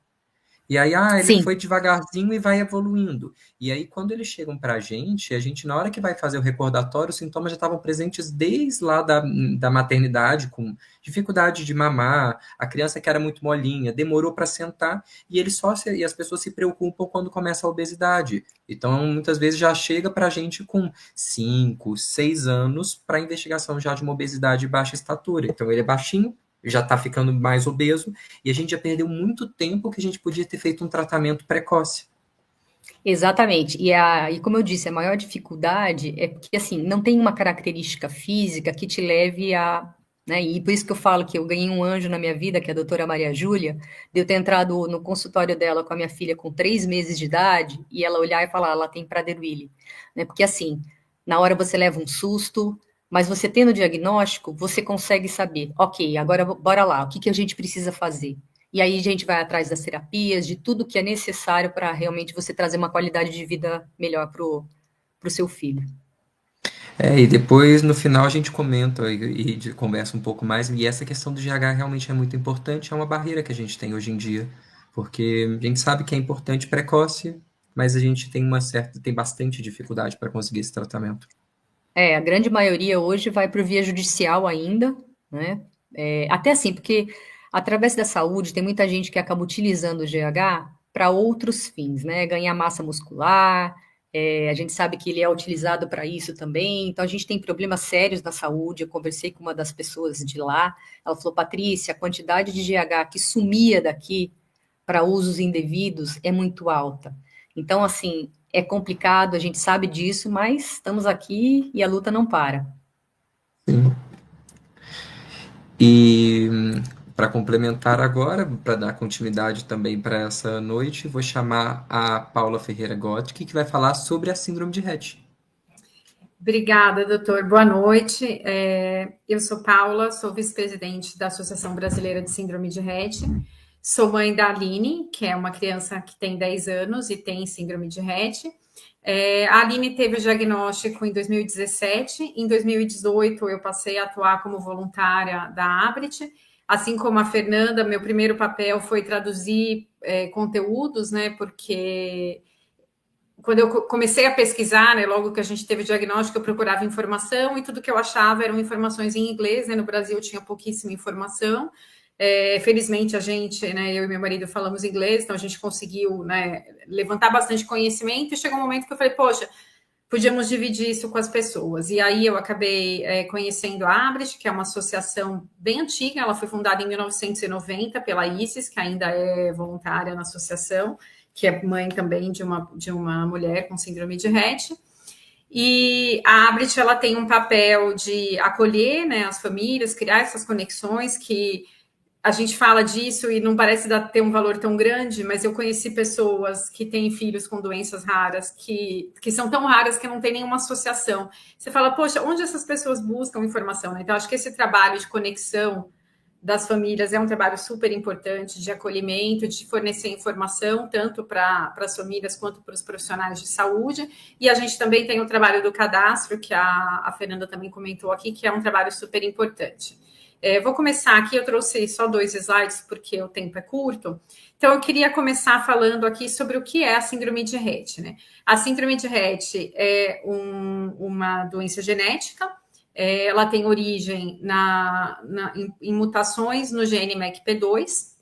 E aí, ele Sim. foi devagarzinho e vai evoluindo. E aí, quando eles chegam para a gente, na hora que vai fazer o recordatório, os sintomas já estavam presentes desde lá da maternidade, com dificuldade de mamar, a criança que era muito molinha, demorou para sentar, e e as pessoas se preocupam quando começa a obesidade. Então, muitas vezes já chega para a gente com 5, 6 anos para investigação já de uma obesidade de baixa estatura. Então, ele é baixinho, já está ficando mais obeso, e a gente já perdeu muito tempo que a gente podia ter feito um tratamento precoce. Exatamente, e como eu disse, a maior dificuldade é porque, assim, não tem uma característica física que te leve né, e por isso que eu falo que eu ganhei um anjo na minha vida, que é a doutora Maria Júlia, de eu ter entrado no consultório dela com a minha filha com 3 meses de idade, e ela olhar e falar, ela tem Prader-Willi, né, porque assim, na hora você leva um susto, mas você tendo o diagnóstico, você consegue saber, ok, agora bora lá, o que a gente precisa fazer? E aí a gente vai atrás das terapias, de tudo que é necessário para realmente você trazer uma qualidade de vida melhor para o seu filho. E depois, no final, a gente comenta e conversa um pouco mais. E essa questão do GH realmente é muito importante, é uma barreira que a gente tem hoje em dia, porque a gente sabe que é importante precoce, mas a gente tem bastante dificuldade para conseguir esse tratamento. A grande maioria hoje vai por via judicial ainda, né? Até assim, porque através da saúde tem muita gente que acaba utilizando o GH para outros fins, né? Ganhar massa muscular, a gente sabe que ele é utilizado para isso também, então a gente tem problemas sérios na saúde. Eu conversei com uma das pessoas de lá, ela falou, Patrícia, a quantidade de GH que sumia daqui para usos indevidos é muito alta. Então, assim, é complicado, a gente sabe disso, mas estamos aqui e a luta não para. Sim. E para complementar agora, para dar continuidade também para essa noite, vou chamar a Paula Ferreira Gotke, que vai falar sobre a síndrome de Rett. Obrigada, doutor. Boa noite. Eu sou Paula, sou vice-presidente da Associação Brasileira de Síndrome de Rett. Sou mãe da Aline, que é uma criança que tem 10 anos e tem síndrome de Rett. A Aline teve o diagnóstico em 2017. Em 2018, eu passei a atuar como voluntária da Abrit. Assim como a Fernanda, meu primeiro papel foi traduzir conteúdos, né? Porque quando eu comecei a pesquisar, né, logo que a gente teve o diagnóstico, eu procurava informação e tudo que eu achava eram informações em inglês, né? No Brasil tinha pouquíssima informação. Felizmente a gente, né, eu e meu marido falamos inglês, então a gente conseguiu, né, levantar bastante conhecimento e chegou um momento que eu falei, poxa, podíamos dividir isso com as pessoas. E aí eu acabei conhecendo a Abrit, que é uma associação bem antiga, ela foi fundada em 1990 pela Isis, que ainda é voluntária na associação, que é mãe também de uma mulher com síndrome de Rett. E a Abrit, ela tem um papel de acolher, né, as famílias, criar essas conexões que a gente fala disso e não parece ter um valor tão grande, mas eu conheci pessoas que têm filhos com doenças raras, que são tão raras que não tem nenhuma associação. Você fala, poxa, onde essas pessoas buscam informação? Né? Então, acho que esse trabalho de conexão das famílias é um trabalho super importante de acolhimento, de fornecer informação, tanto para as famílias quanto para os profissionais de saúde. E a gente também tem o trabalho do cadastro, que a Fernanda também comentou aqui, que é um trabalho super importante. Vou começar aqui, eu trouxe só 2 slides, porque o tempo é curto. Então, eu queria começar falando aqui sobre o que é a síndrome de Rett, né? A síndrome de Rett é uma doença genética, ela tem origem em mutações no gene MECP2.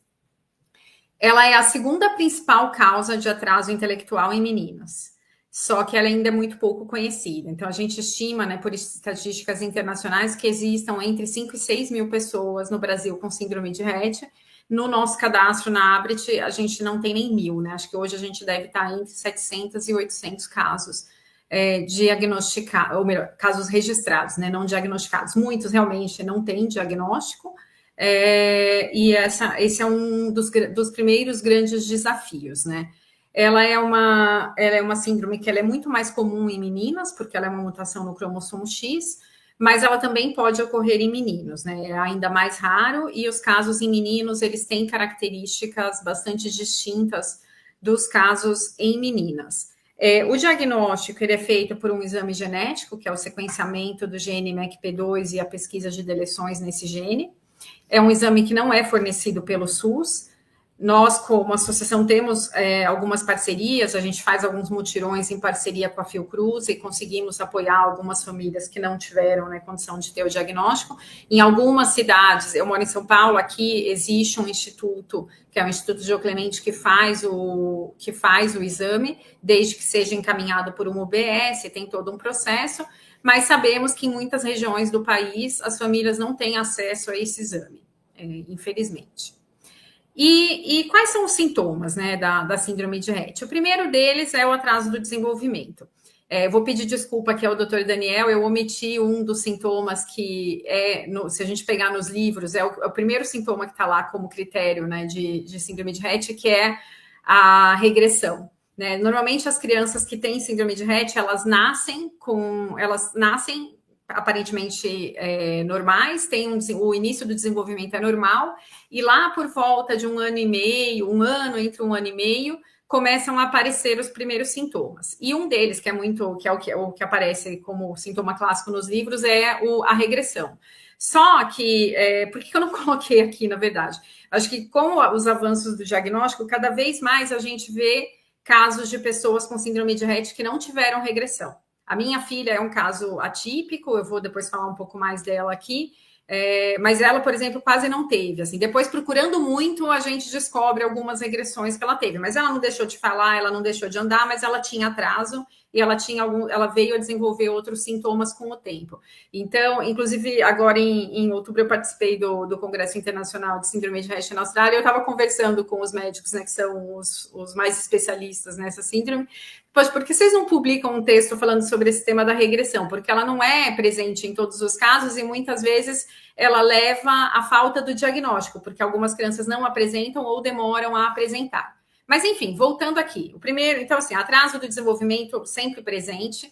Ela é a segunda principal causa de atraso intelectual em meninas. Só que ela ainda é muito pouco conhecida. Então, a gente estima, né, por estatísticas internacionais, que existam entre 5 e 6 mil pessoas no Brasil com síndrome de Rett. No nosso cadastro na Abrit, a gente não tem nem 1.000, né? Acho que hoje a gente deve estar entre 700 e 800 casos diagnosticados, ou melhor, casos registrados, né, não diagnosticados. Muitos realmente não têm diagnóstico, e esse é um dos primeiros grandes desafios, né? Ela é uma síndrome que ela é muito mais comum em meninas, porque ela é uma mutação no cromossomo X, mas ela também pode ocorrer em meninos, né? É ainda mais raro, e os casos em meninos, eles têm características bastante distintas dos casos em meninas. O diagnóstico ele é feito por um exame genético, que é o sequenciamento do gene MECP2 e a pesquisa de deleções nesse gene. É um exame que não é fornecido pelo SUS. Nós, como associação, temos algumas parcerias, a gente faz alguns mutirões em parceria com a Fiocruz e conseguimos apoiar algumas famílias que não tiveram, né, condição de ter o diagnóstico. Em algumas cidades, eu moro em São Paulo, aqui existe um instituto, que é o Instituto Geo Clemente, que faz o exame, desde que seja encaminhado por uma UBS, tem todo um processo, mas sabemos que em muitas regiões do país as famílias não têm acesso a esse exame, infelizmente. E quais são os sintomas, né, da síndrome de Rett? O primeiro deles é o atraso do desenvolvimento. Vou pedir desculpa aqui ao doutor Daniel, eu omiti um dos sintomas que se a gente pegar nos livros, é o primeiro sintoma que está lá como critério, né, de síndrome de Rett, que é a regressão. Né? Normalmente as crianças que têm síndrome de Rett, elas nascem aparentemente normais, o início do desenvolvimento é normal, e lá por volta de 1 ano e meio, entre 1 ano e meio, começam a aparecer os primeiros sintomas. E um deles, que é o que aparece como sintoma clássico nos livros, é a regressão. Só que, por que eu não coloquei aqui, na verdade? Acho que com os avanços do diagnóstico, cada vez mais a gente vê casos de pessoas com síndrome de Rett que não tiveram regressão. A minha filha é um caso atípico, eu vou depois falar um pouco mais dela aqui, mas ela, por exemplo, quase não teve. Assim, depois, procurando muito, a gente descobre algumas regressões que ela teve. Mas ela não deixou de falar, ela não deixou de andar, mas ela tinha atraso e ela veio a desenvolver outros sintomas com o tempo. Então, inclusive, agora em outubro, eu participei do Congresso Internacional de Síndrome de Rett na Austrália. Eu estava conversando com os médicos, né, que são os mais especialistas nessa síndrome. Pois, por que vocês não publicam um texto falando sobre esse tema da regressão? Porque ela não é presente em todos os casos e muitas vezes ela leva à falta do diagnóstico, porque algumas crianças não apresentam ou demoram a apresentar. Mas, enfim, voltando aqui. O primeiro, então, assim, atraso do desenvolvimento sempre presente.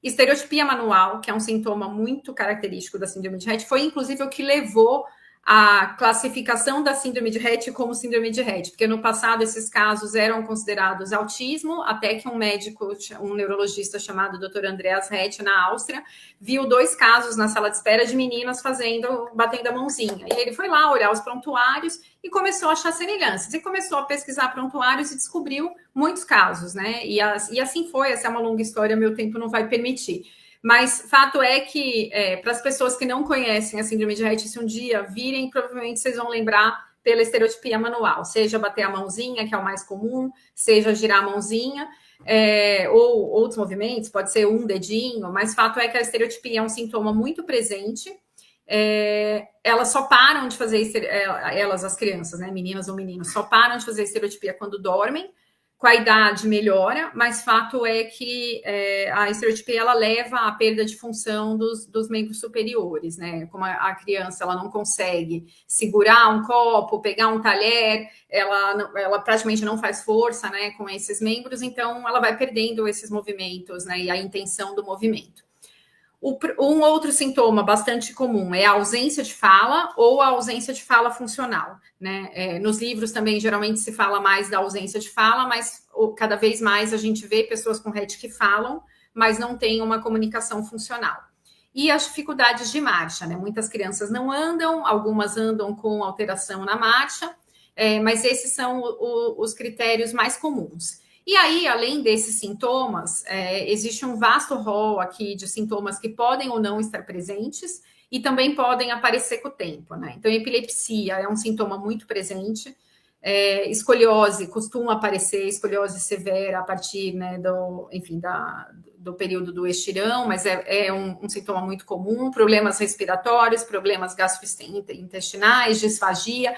Estereotipia manual, que é um sintoma muito característico da síndrome de Rett, foi, inclusive, o que levou a classificação da síndrome de Rett como síndrome de Rett, porque no passado esses casos eram considerados autismo, até que um médico, um neurologista chamado Dr. Andreas Rett, na Áustria, viu 2 casos na sala de espera de meninas batendo a mãozinha. E ele foi lá olhar os prontuários e começou a achar semelhanças. E começou a pesquisar prontuários e descobriu muitos casos, né? E assim foi, essa é uma longa história, meu tempo não vai permitir. Mas fato é que, para as pessoas que não conhecem a síndrome de Rett, se um dia virem, provavelmente vocês vão lembrar pela estereotipia manual, seja bater a mãozinha, que é o mais comum, seja girar a mãozinha, ou outros movimentos, pode ser um dedinho, mas fato é que a estereotipia é um sintoma muito presente. Elas só param de fazer, as crianças, né, meninas ou meninos, só param de fazer estereotipia quando dormem. Com a idade melhora, mas fato é que a estereotipia ela leva à perda de função dos membros superiores, né? Como a criança ela não consegue segurar um copo, pegar um talher, ela praticamente não faz força, né, com esses membros, então ela vai perdendo esses movimentos, né, e a intenção do movimento. Um outro sintoma bastante comum é a ausência de fala ou a ausência de fala funcional, né? Nos livros também geralmente se fala mais da ausência de fala, mas cada vez mais a gente vê pessoas com Rett que falam, mas não têm uma comunicação funcional. E as dificuldades de marcha, né? Muitas crianças não andam, algumas andam com alteração na marcha, mas esses são os critérios mais comuns. E aí, além desses sintomas, existe um vasto rol aqui de sintomas que podem ou não estar presentes e também podem aparecer com o tempo, né? Então, epilepsia é um sintoma muito presente. Escoliose costuma aparecer, escoliose severa a partir, né, do período do estirão, mas é um sintoma muito comum. Problemas respiratórios, problemas gastrointestinais, disfagia,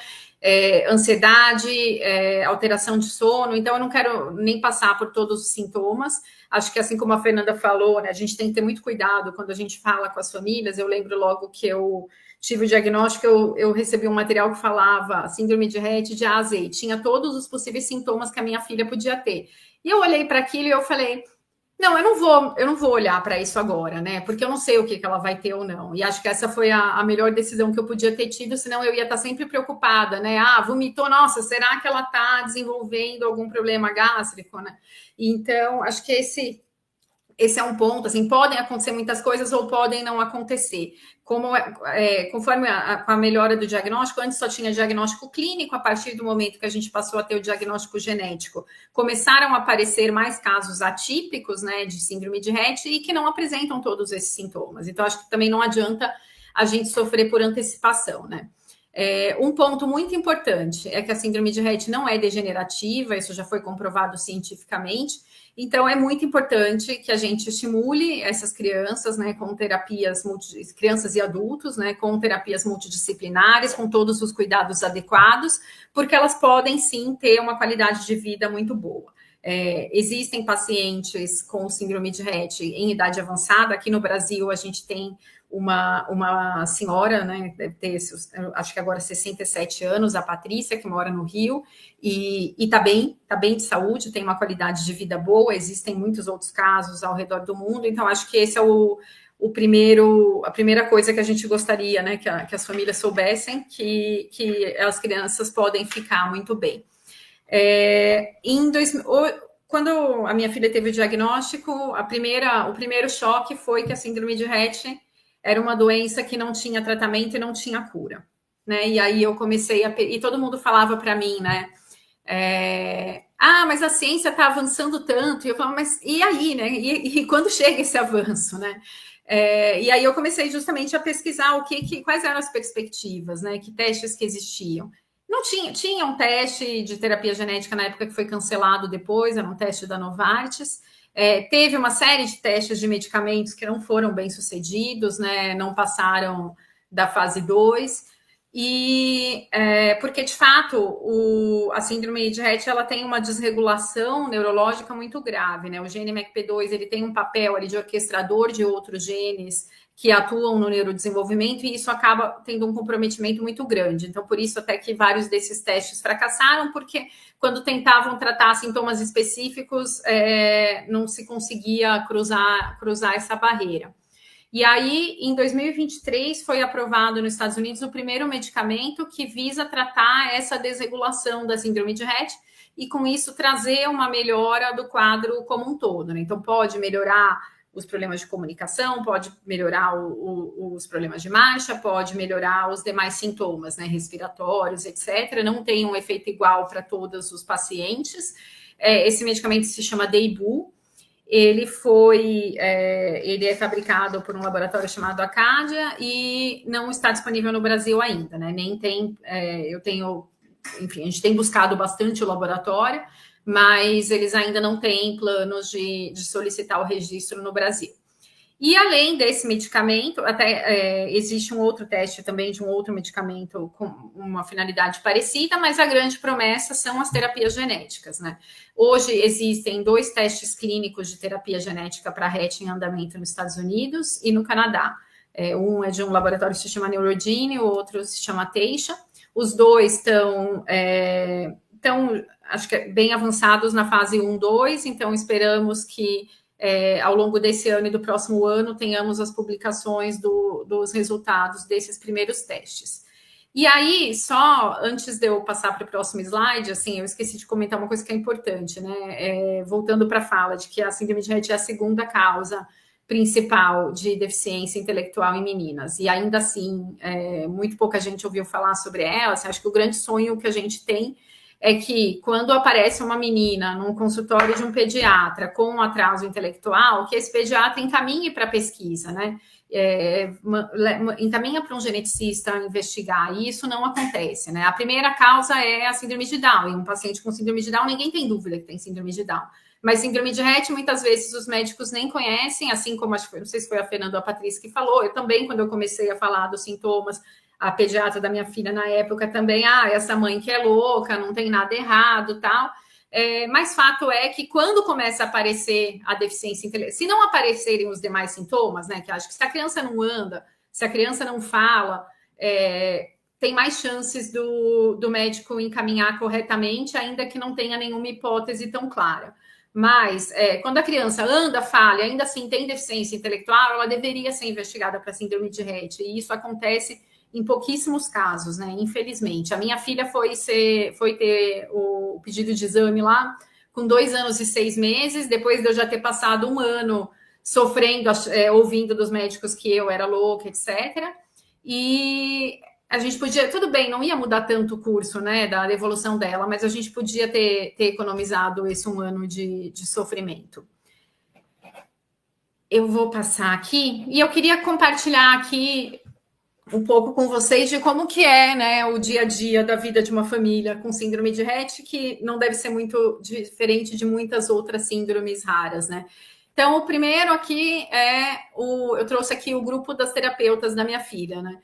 ansiedade, alteração de sono. Então, eu não quero nem passar por todos os sintomas. Acho que, assim como a Fernanda falou, né, a gente tem que ter muito cuidado quando a gente fala com as famílias. Eu lembro logo que eu tive o diagnóstico, eu recebi um material que falava síndrome de Rett de A a Z, tinha todos os possíveis sintomas que a minha filha podia ter. E eu olhei para aquilo e eu falei, não, eu não vou olhar para isso agora, né? Porque eu não sei o que ela vai ter ou não. E acho que essa foi a melhor decisão que eu podia ter tido, senão eu ia estar sempre preocupada, né? Vomitou, nossa, será que ela está desenvolvendo algum problema gástrico, né? Então, acho que esse é um ponto, assim, podem acontecer muitas coisas ou podem não acontecer. Conforme com a melhora do diagnóstico, antes só tinha diagnóstico clínico, a partir do momento que a gente passou a ter o diagnóstico genético, começaram a aparecer mais casos atípicos, né, de síndrome de Rett e que não apresentam todos esses sintomas. Então, acho que também não adianta a gente sofrer por antecipação, né? Um ponto muito importante é que a síndrome de Rett não é degenerativa, isso já foi comprovado cientificamente. Então, é muito importante que a gente estimule essas crianças, né, com terapias, crianças e adultos, né, com terapias multidisciplinares, com todos os cuidados adequados, porque elas podem, sim, ter uma qualidade de vida muito boa. Existem pacientes com síndrome de Rett em idade avançada. Aqui no Brasil, a gente tem uma senhora, né, deve ter, acho que agora 67 anos, a Patrícia, que mora no Rio, e está bem de saúde, tem uma qualidade de vida boa. Existem muitos outros casos ao redor do mundo, então acho que esse é a primeira coisa que a gente gostaria, né, que as famílias soubessem, que as crianças podem ficar muito bem. Quando a minha filha teve o diagnóstico, o primeiro choque foi que a síndrome de Rett era uma doença que não tinha tratamento e não tinha cura, né? E aí eu comecei e todo mundo falava para mim, né? Mas a ciência está avançando tanto. E eu falava, mas e aí, né? E quando chega esse avanço, né? E aí eu comecei justamente a pesquisar quais eram as perspectivas, né? Que testes que existiam. Não tinha um teste de terapia genética na época que foi cancelado depois, era um teste da Novartis. Teve uma série de testes de medicamentos que não foram bem sucedidos, né? Não passaram da fase 2. Porque, de fato, a síndrome de Rett ela tem uma desregulação neurológica muito grave, né? O gene MECP2 ele tem um papel ali de orquestrador de outros genes que atuam no neurodesenvolvimento e isso acaba tendo um comprometimento muito grande. Então, por isso até que vários desses testes fracassaram, porque quando tentavam tratar sintomas específicos, não se conseguia cruzar essa barreira. E aí, em 2023, foi aprovado nos Estados Unidos o primeiro medicamento que visa tratar essa desregulação da síndrome de Rett e, com isso, trazer uma melhora do quadro como um todo, né? Então, pode melhorar os problemas de comunicação, pode melhorar os problemas de marcha, pode melhorar os demais sintomas, né, respiratórios, etc. Não tem um efeito igual para todos os pacientes. Esse medicamento se chama Daebu. Ele é fabricado por um laboratório chamado Acadia e não está disponível no Brasil ainda, né? Nem tem, enfim, a gente tem buscado bastante o laboratório, mas eles ainda não têm planos de solicitar o registro no Brasil. E além desse medicamento, existe um outro teste também de um outro medicamento com uma finalidade parecida, mas a grande promessa são as terapias genéticas, né? Hoje existem 2 testes clínicos de terapia genética para Rett em andamento nos Estados Unidos e no Canadá. Um é de um laboratório que se chama Neurogene, o outro se chama Taysha. Os 2 estão acho que bem avançados na fase 1, 2, então esperamos que ao longo desse ano e do próximo ano tenhamos as publicações dos resultados desses primeiros testes. E aí, só antes de eu passar para o próximo slide, assim, eu esqueci de comentar uma coisa que é importante, né? Voltando para a fala de que a síndrome de Rett é a segunda causa principal de deficiência intelectual em meninas. E ainda assim, muito pouca gente ouviu falar sobre ela. Assim, acho que o grande sonho que a gente tem é que quando aparece uma menina num consultório de um pediatra com um atraso intelectual, que esse pediatra encaminhe para pesquisa, né? Encaminha para um geneticista investigar, e isso não acontece, né? A primeira causa é a síndrome de Down, e um paciente com síndrome de Down, ninguém tem dúvida que tem síndrome de Down. Mas síndrome de Rett, muitas vezes os médicos nem conhecem, assim como, acho que não sei se foi a Fernanda ou a Patrícia que falou, eu também, quando eu comecei a falar dos sintomas, a pediatra da minha filha na época também, essa mãe que é louca, não tem nada errado, tal. Mas fato é que quando começa a aparecer a deficiência intelectual, se não aparecerem os demais sintomas, né, que acho que se a criança não anda, se a criança não fala, tem mais chances do médico encaminhar corretamente, ainda que não tenha nenhuma hipótese tão clara. Mas quando a criança anda, fala, e ainda assim tem deficiência intelectual, ela deveria ser investigada para síndrome de Rett, e isso acontece em pouquíssimos casos, né? Infelizmente. A minha filha foi ter o pedido de exame lá com 2 anos e 6 meses, depois de eu já ter passado 1 ano sofrendo, ouvindo dos médicos que eu era louca, etc. E a gente podia, tudo bem, não ia mudar tanto o curso, né, da evolução dela, mas a gente podia ter economizado esse 1 ano de sofrimento. Eu vou passar aqui, e eu queria compartilhar aqui um pouco com vocês de como que é, né, o dia a dia da vida de uma família com síndrome de Rett, que não deve ser muito diferente de muitas outras síndromes raras, né? Então, o primeiro aqui eu trouxe aqui o grupo das terapeutas da minha filha, né?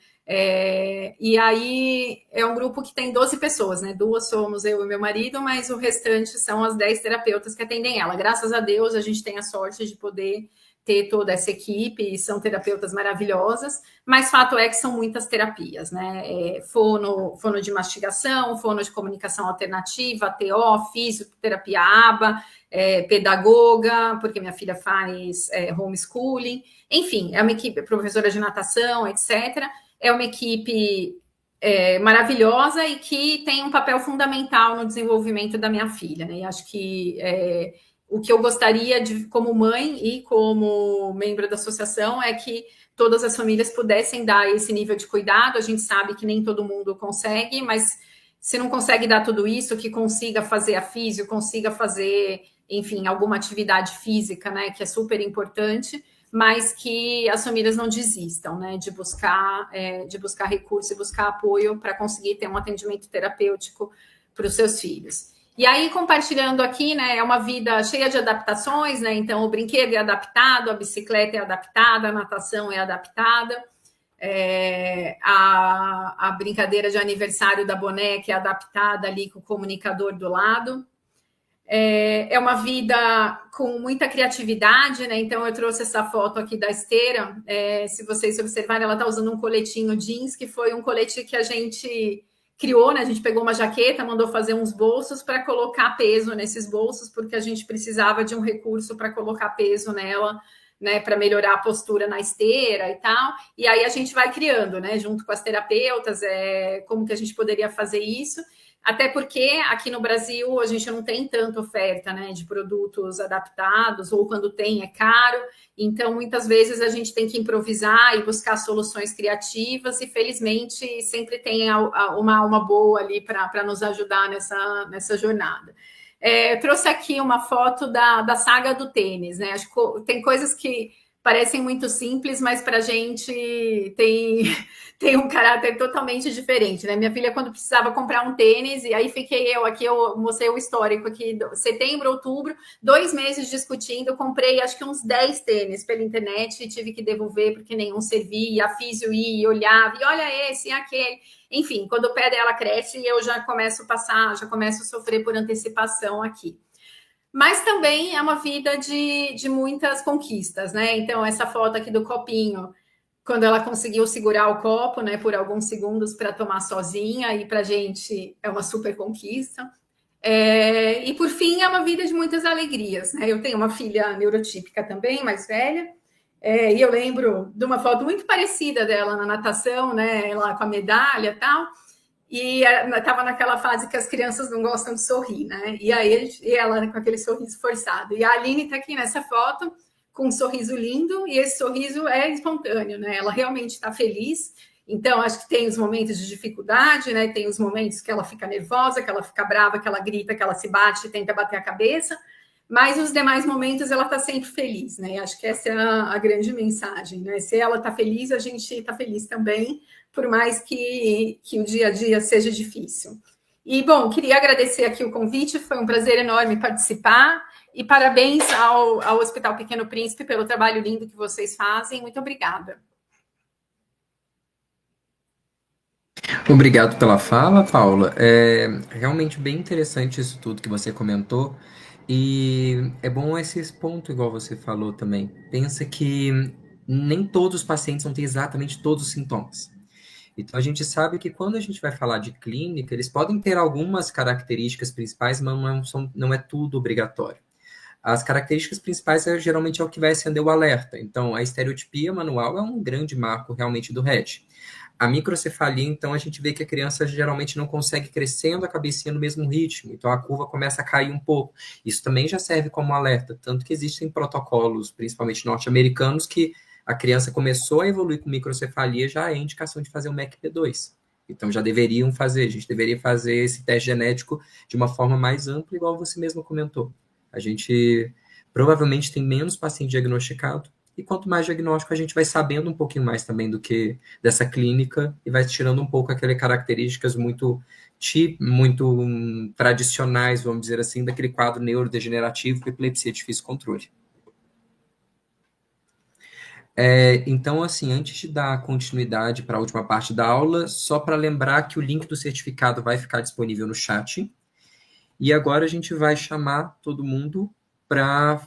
E aí é um grupo que tem 12 pessoas, né? 2 somos eu e meu marido, mas o restante são as 10 terapeutas que atendem ela. Graças a Deus, a gente tem a sorte de poder ter toda essa equipe, e são terapeutas maravilhosas, mas fato é que são muitas terapias, né? Fono de mastigação, fono de comunicação alternativa, TO, fisioterapia ABA, pedagoga, porque minha filha faz homeschooling, enfim, é uma equipe, professora de natação, etc. É uma equipe maravilhosa e que tem um papel fundamental no desenvolvimento da minha filha, né? E acho que o que eu gostaria de, como mãe e como membro da associação, é que todas as famílias pudessem dar esse nível de cuidado. A gente sabe que nem todo mundo consegue, mas se não consegue dar tudo isso, que consiga fazer a físio, consiga fazer, enfim, alguma atividade física, né, que é super importante, mas que as famílias não desistam, né, de buscar recurso e buscar apoio para conseguir ter um atendimento terapêutico para os seus filhos. E aí, compartilhando aqui, né, é uma vida cheia de adaptações, né, então o brinquedo é adaptado, a bicicleta é adaptada, a natação é adaptada, a brincadeira de aniversário da boneca é adaptada ali com o comunicador do lado. É uma vida com muita criatividade, né? Então eu trouxe essa foto aqui da esteira. Se vocês observarem, ela está usando um coletinho jeans, que foi um colete que a gente criou, né? A gente pegou uma jaqueta, mandou fazer uns bolsos para colocar peso nesses bolsos, porque a gente precisava de um recurso para colocar peso nela, né, para melhorar a postura na esteira e tal, e aí a gente vai criando, né, junto com as terapeutas, como que a gente poderia fazer isso, até porque aqui no Brasil a gente não tem tanta oferta, né, de produtos adaptados, ou quando tem é caro, então muitas vezes a gente tem que improvisar e buscar soluções criativas, e felizmente sempre tem uma alma boa ali para nos ajudar nessa jornada. Eu trouxe aqui uma foto da saga do tênis, né? Acho que tem coisas que parecem muito simples, mas para a gente tem um caráter totalmente diferente, né? Minha filha, quando precisava comprar um tênis, e aí fiquei eu mostrei o histórico aqui, setembro, outubro, 2 meses discutindo, comprei acho que uns 10 tênis pela internet e tive que devolver porque nenhum servia, a físio ia, olhava, e olha esse e aquele. Enfim, quando o pé dela cresce, eu já começo a sofrer por antecipação aqui. Mas também é uma vida de muitas conquistas, né? Então, essa foto aqui do copinho, quando ela conseguiu segurar o copo, né, por alguns segundos para tomar sozinha, e para a gente é uma super conquista. E, por fim, é uma vida de muitas alegrias, né? Eu tenho uma filha neurotípica também, mais velha, e eu lembro de uma foto muito parecida dela na natação, né, lá com a medalha e tal, e estava naquela fase que as crianças não gostam de sorrir, né, e aí ela com aquele sorriso forçado, e a Aline está aqui nessa foto com um sorriso lindo, e esse sorriso é espontâneo, né, ela realmente está feliz. Então, acho que tem os momentos de dificuldade, né, tem os momentos que ela fica nervosa, que ela fica brava, que ela grita, que ela se bate, tenta bater a cabeça, mas os demais momentos ela está sempre feliz, né? Acho que essa é a grande mensagem, né? Se ela está feliz, a gente está feliz também, por mais que o dia a dia seja difícil. E, bom, queria agradecer aqui o convite, foi um prazer enorme participar, e parabéns ao Hospital Pequeno Príncipe pelo trabalho lindo que vocês fazem. Muito obrigada. Obrigado pela fala, Paula. É realmente bem interessante isso tudo que você comentou. E é bom esse ponto, igual você falou também. Pensa que nem todos os pacientes vão ter exatamente todos os sintomas. Então, a gente sabe que quando a gente vai falar de clínica, eles podem ter algumas características principais, mas não é tudo obrigatório. As características principais geralmente é o que vai acender o alerta. Então, a estereotipia manual é um grande marco realmente do RET. A microcefalia, então, a gente vê que a criança geralmente não consegue crescendo a cabecinha no mesmo ritmo, então a curva começa a cair um pouco. Isso também já serve como alerta, tanto que existem protocolos, principalmente norte-americanos, que a criança começou a evoluir com microcefalia, já é indicação de fazer o MEC-P2. Então já deveriam fazer, a gente deveria fazer esse teste genético de uma forma mais ampla, igual você mesmo comentou. A gente provavelmente tem menos paciente diagnosticado, e quanto mais diagnóstico, a gente vai sabendo um pouquinho mais também do que dessa clínica e vai tirando um pouco aquelas características muito tradicionais, vamos dizer assim, daquele quadro neurodegenerativo com epilepsia de difícil controle. Então, assim, antes de dar continuidade para a última parte da aula, só para lembrar que o link do certificado vai ficar disponível no chat. E agora a gente vai chamar todo mundo para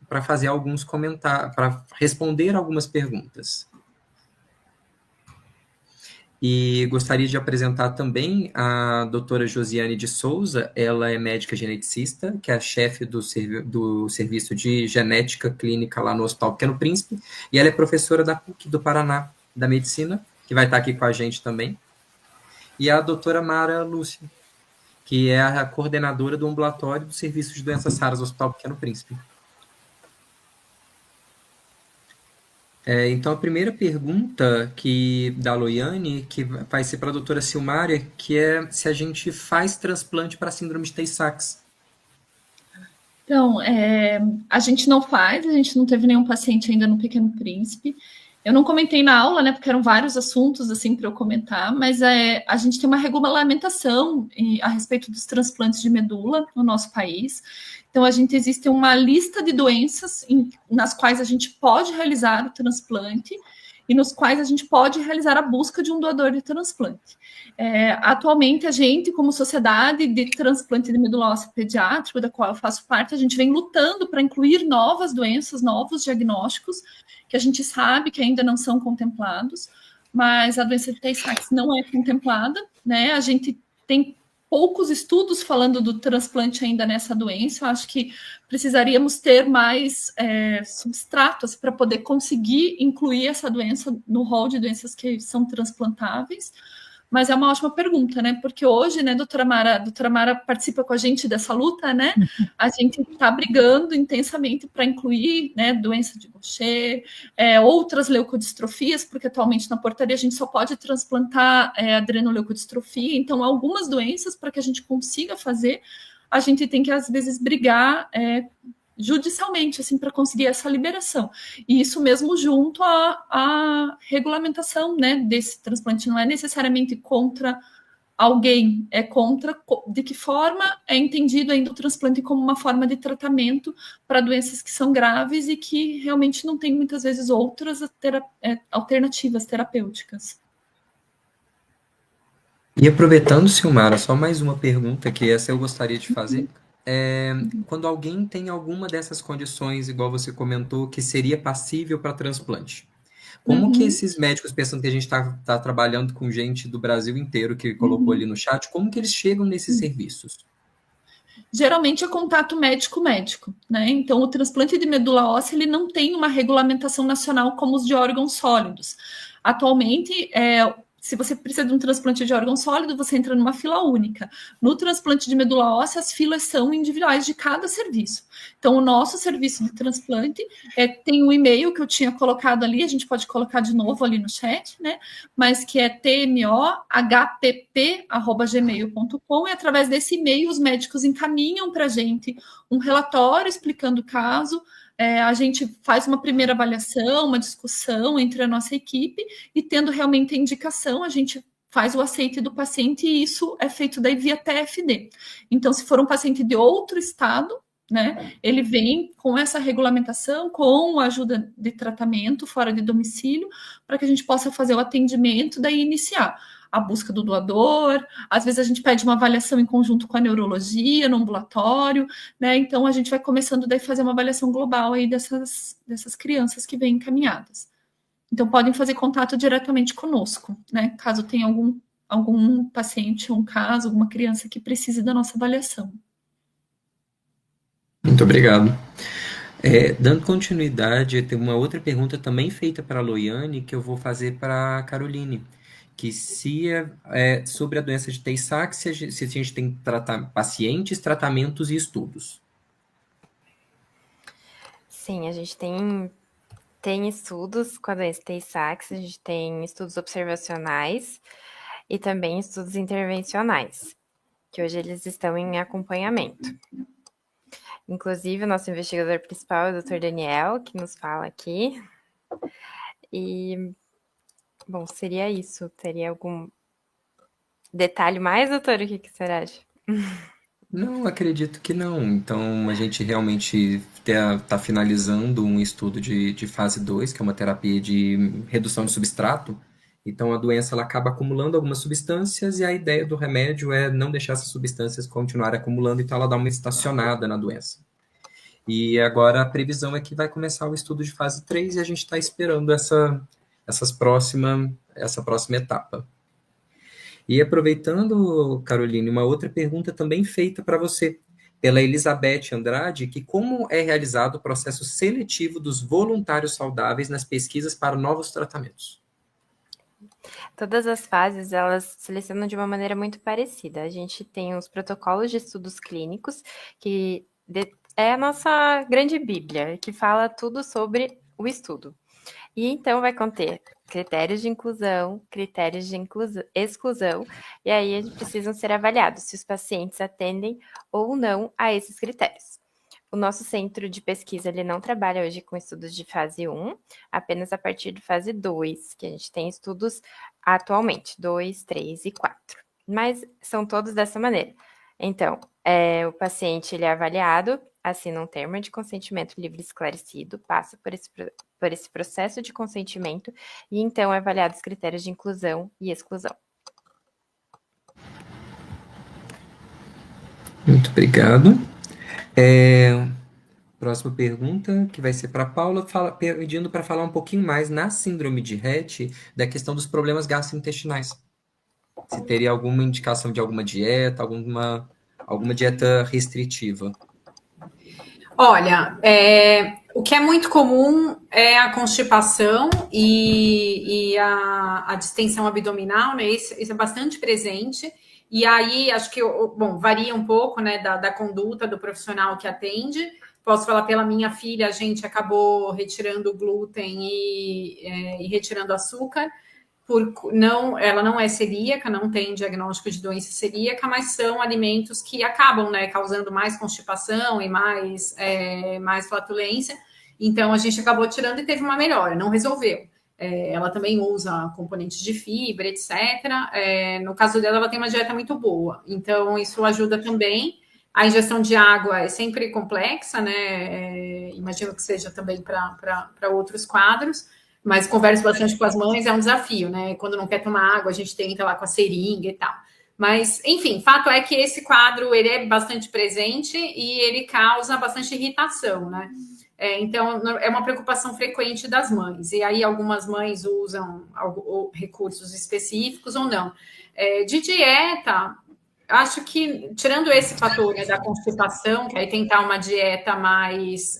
para fazer alguns comentários, para responder algumas perguntas. E gostaria de apresentar também a doutora Josiane de Souza, ela é médica geneticista, que é a chefe do Serviço de Genética Clínica lá no Hospital Pequeno Príncipe, e ela é professora da PUC do Paraná, da Medicina, que vai estar aqui com a gente também. e a doutora Mara Lúcia, que é a coordenadora do ambulatório do Serviço de Doenças Raras do Hospital Pequeno Príncipe. Então, a primeira pergunta da Loiane, que vai ser para a doutora Silmária, que é se a gente faz transplante para síndrome de Tay-Sachs. Então, a gente não faz, a gente não teve nenhum paciente ainda no Pequeno Príncipe. Eu não comentei na aula, né, porque eram vários assuntos, assim, para eu comentar, mas a gente tem uma regulamentação a respeito dos transplantes de medula no nosso país. Então, existe uma lista de doenças nas quais a gente pode realizar o transplante e nos quais a gente pode realizar a busca de um doador de transplante. Atualmente, a gente, como Sociedade de Transplante de Medula Óssea Pediátrico, da qual eu faço parte, a gente vem lutando para incluir novas doenças, novos diagnósticos, que a gente sabe que ainda não são contemplados, mas a doença de Tay-Sachs não é contemplada, né? A gente tem poucos estudos falando do transplante ainda nessa doença. Eu acho que precisaríamos ter mais substratos para poder conseguir incluir essa doença no rol de doenças que são transplantáveis. Mas é uma ótima pergunta, né? Porque hoje, né, doutora Mara participa com a gente dessa luta, né? A gente está brigando intensamente para incluir, né, doença de Gaucher, outras leucodistrofias, porque atualmente na portaria a gente só pode transplantar adrenoleucodistrofia. Então, algumas doenças, para que a gente consiga fazer, a gente tem que, às vezes, brigar judicialmente, assim, para conseguir essa liberação. E isso mesmo junto à regulamentação, né, desse transplante. Não é necessariamente contra alguém, é contra de que forma é entendido ainda o transplante como uma forma de tratamento para doenças que são graves e que realmente não tem muitas vezes outras alternativas terapêuticas. E aproveitando, Silmara, só mais uma pergunta, que essa eu gostaria de fazer. Quando alguém tem alguma dessas condições, igual você comentou, que seria passível para transplante, como que esses médicos, pensando que a gente está trabalhando com gente do Brasil inteiro, que colocou ali no chat, como que eles chegam nesses serviços? Geralmente é contato médico-médico, né? Então, o transplante de medula óssea, ele não tem uma regulamentação nacional como os de órgãos sólidos. Atualmente, se você precisa de um transplante de órgão sólido, você entra numa fila única. No transplante de medula óssea, as filas são individuais de cada serviço. Então, o nosso serviço de transplante tem um e-mail que eu tinha colocado ali, a gente pode colocar de novo ali no chat, né? Mas que é tmohpp@gmail.com, e através desse e-mail os médicos encaminham para a gente um relatório explicando o caso. A gente faz uma primeira avaliação, uma discussão entre a nossa equipe, e tendo realmente a indicação, a gente faz o aceite do paciente, e isso é feito daí via TFD. Então, se for um paciente de outro estado, né, ele vem com essa regulamentação, com a ajuda de tratamento fora de domicílio, para que a gente possa fazer o atendimento, daí iniciar a busca do doador. Às vezes a gente pede uma avaliação em conjunto com a neurologia, no ambulatório, né? Então a gente vai começando daí a fazer uma avaliação global aí dessas crianças que vêm encaminhadas. Então podem fazer contato diretamente conosco, né? Caso tenha algum paciente, um caso, alguma criança que precise da nossa avaliação. Muito obrigado. Dando continuidade, tem uma outra pergunta também feita para a Loiane, que eu vou fazer para a Caroline, que se sobre a doença de Tay-Sachs, se a gente tem pacientes, tratamentos e estudos. Sim, a gente tem estudos com a doença Tay-Sachs, a gente tem estudos observacionais e também estudos intervencionais, que hoje eles estão em acompanhamento. Inclusive, o nosso investigador principal é o Dr. Daniel, que nos fala aqui. E, bom, seria isso. Teria algum detalhe mais, doutor? O que você acha? Não, acredito que não. Então, a gente realmente está finalizando um estudo de fase 2, que é uma terapia de redução de substrato. Então, a doença ela acaba acumulando algumas substâncias, e a ideia do remédio é não deixar essas substâncias continuarem acumulando, então ela dá uma estacionada na doença. E agora a previsão é que vai começar o estudo de fase 3, e a gente está esperando essa próxima etapa. E aproveitando, Caroline, uma outra pergunta também feita para você, pela Elizabeth Andrade, que como é realizado o processo seletivo dos voluntários saudáveis nas pesquisas para novos tratamentos? Todas as fases, elas selecionam de uma maneira muito parecida. A gente tem os protocolos de estudos clínicos, que é a nossa grande bíblia, que fala tudo sobre o estudo. E então vai conter critérios de inclusão, critérios de exclusão, e aí eles precisam ser avaliados se os pacientes atendem ou não a esses critérios. O nosso centro de pesquisa ele não trabalha hoje com estudos de fase 1, apenas a partir de fase 2, que a gente tem estudos atualmente, 2, 3 e 4. Mas são todos dessa maneira. Então, o paciente ele é avaliado, assina um termo de consentimento livre e esclarecido, passa por esse processo de consentimento e então é avaliado os critérios de inclusão e exclusão. Muito obrigado. Próxima pergunta, que vai ser para a Paula, pedindo para falar um pouquinho mais na síndrome de Rett da questão dos problemas gastrointestinais. Se teria alguma indicação de alguma dieta, alguma dieta restritiva. Olha, o que é muito comum é a constipação e a distensão abdominal, né? Isso é bastante presente. E aí, acho que, bom, varia um pouco, né, da conduta do profissional que atende. Posso falar pela minha filha, a gente acabou retirando o glúten e retirando açúcar. Ela não é celíaca, não tem diagnóstico de doença celíaca, mas são alimentos que acabam, né, causando mais constipação e mais flatulência. Então, a gente acabou tirando e teve uma melhora, não resolveu. Ela também usa componentes de fibra, etc. No caso dela, ela tem uma dieta muito boa, então isso ajuda também. A ingestão de água é sempre complexa, né? Imagino que seja também para outros quadros, mas converso bastante com as mães, é um desafio, né? Quando não quer tomar água, a gente tenta lá com a seringa e tal. Mas, enfim, fato é que esse quadro ele é bastante presente e ele causa bastante irritação, né? Então, é uma preocupação frequente das mães. E aí, algumas mães usam recursos específicos ou não. De dieta, acho que, tirando esse fator, né, da constipação, que aí tentar uma dieta mais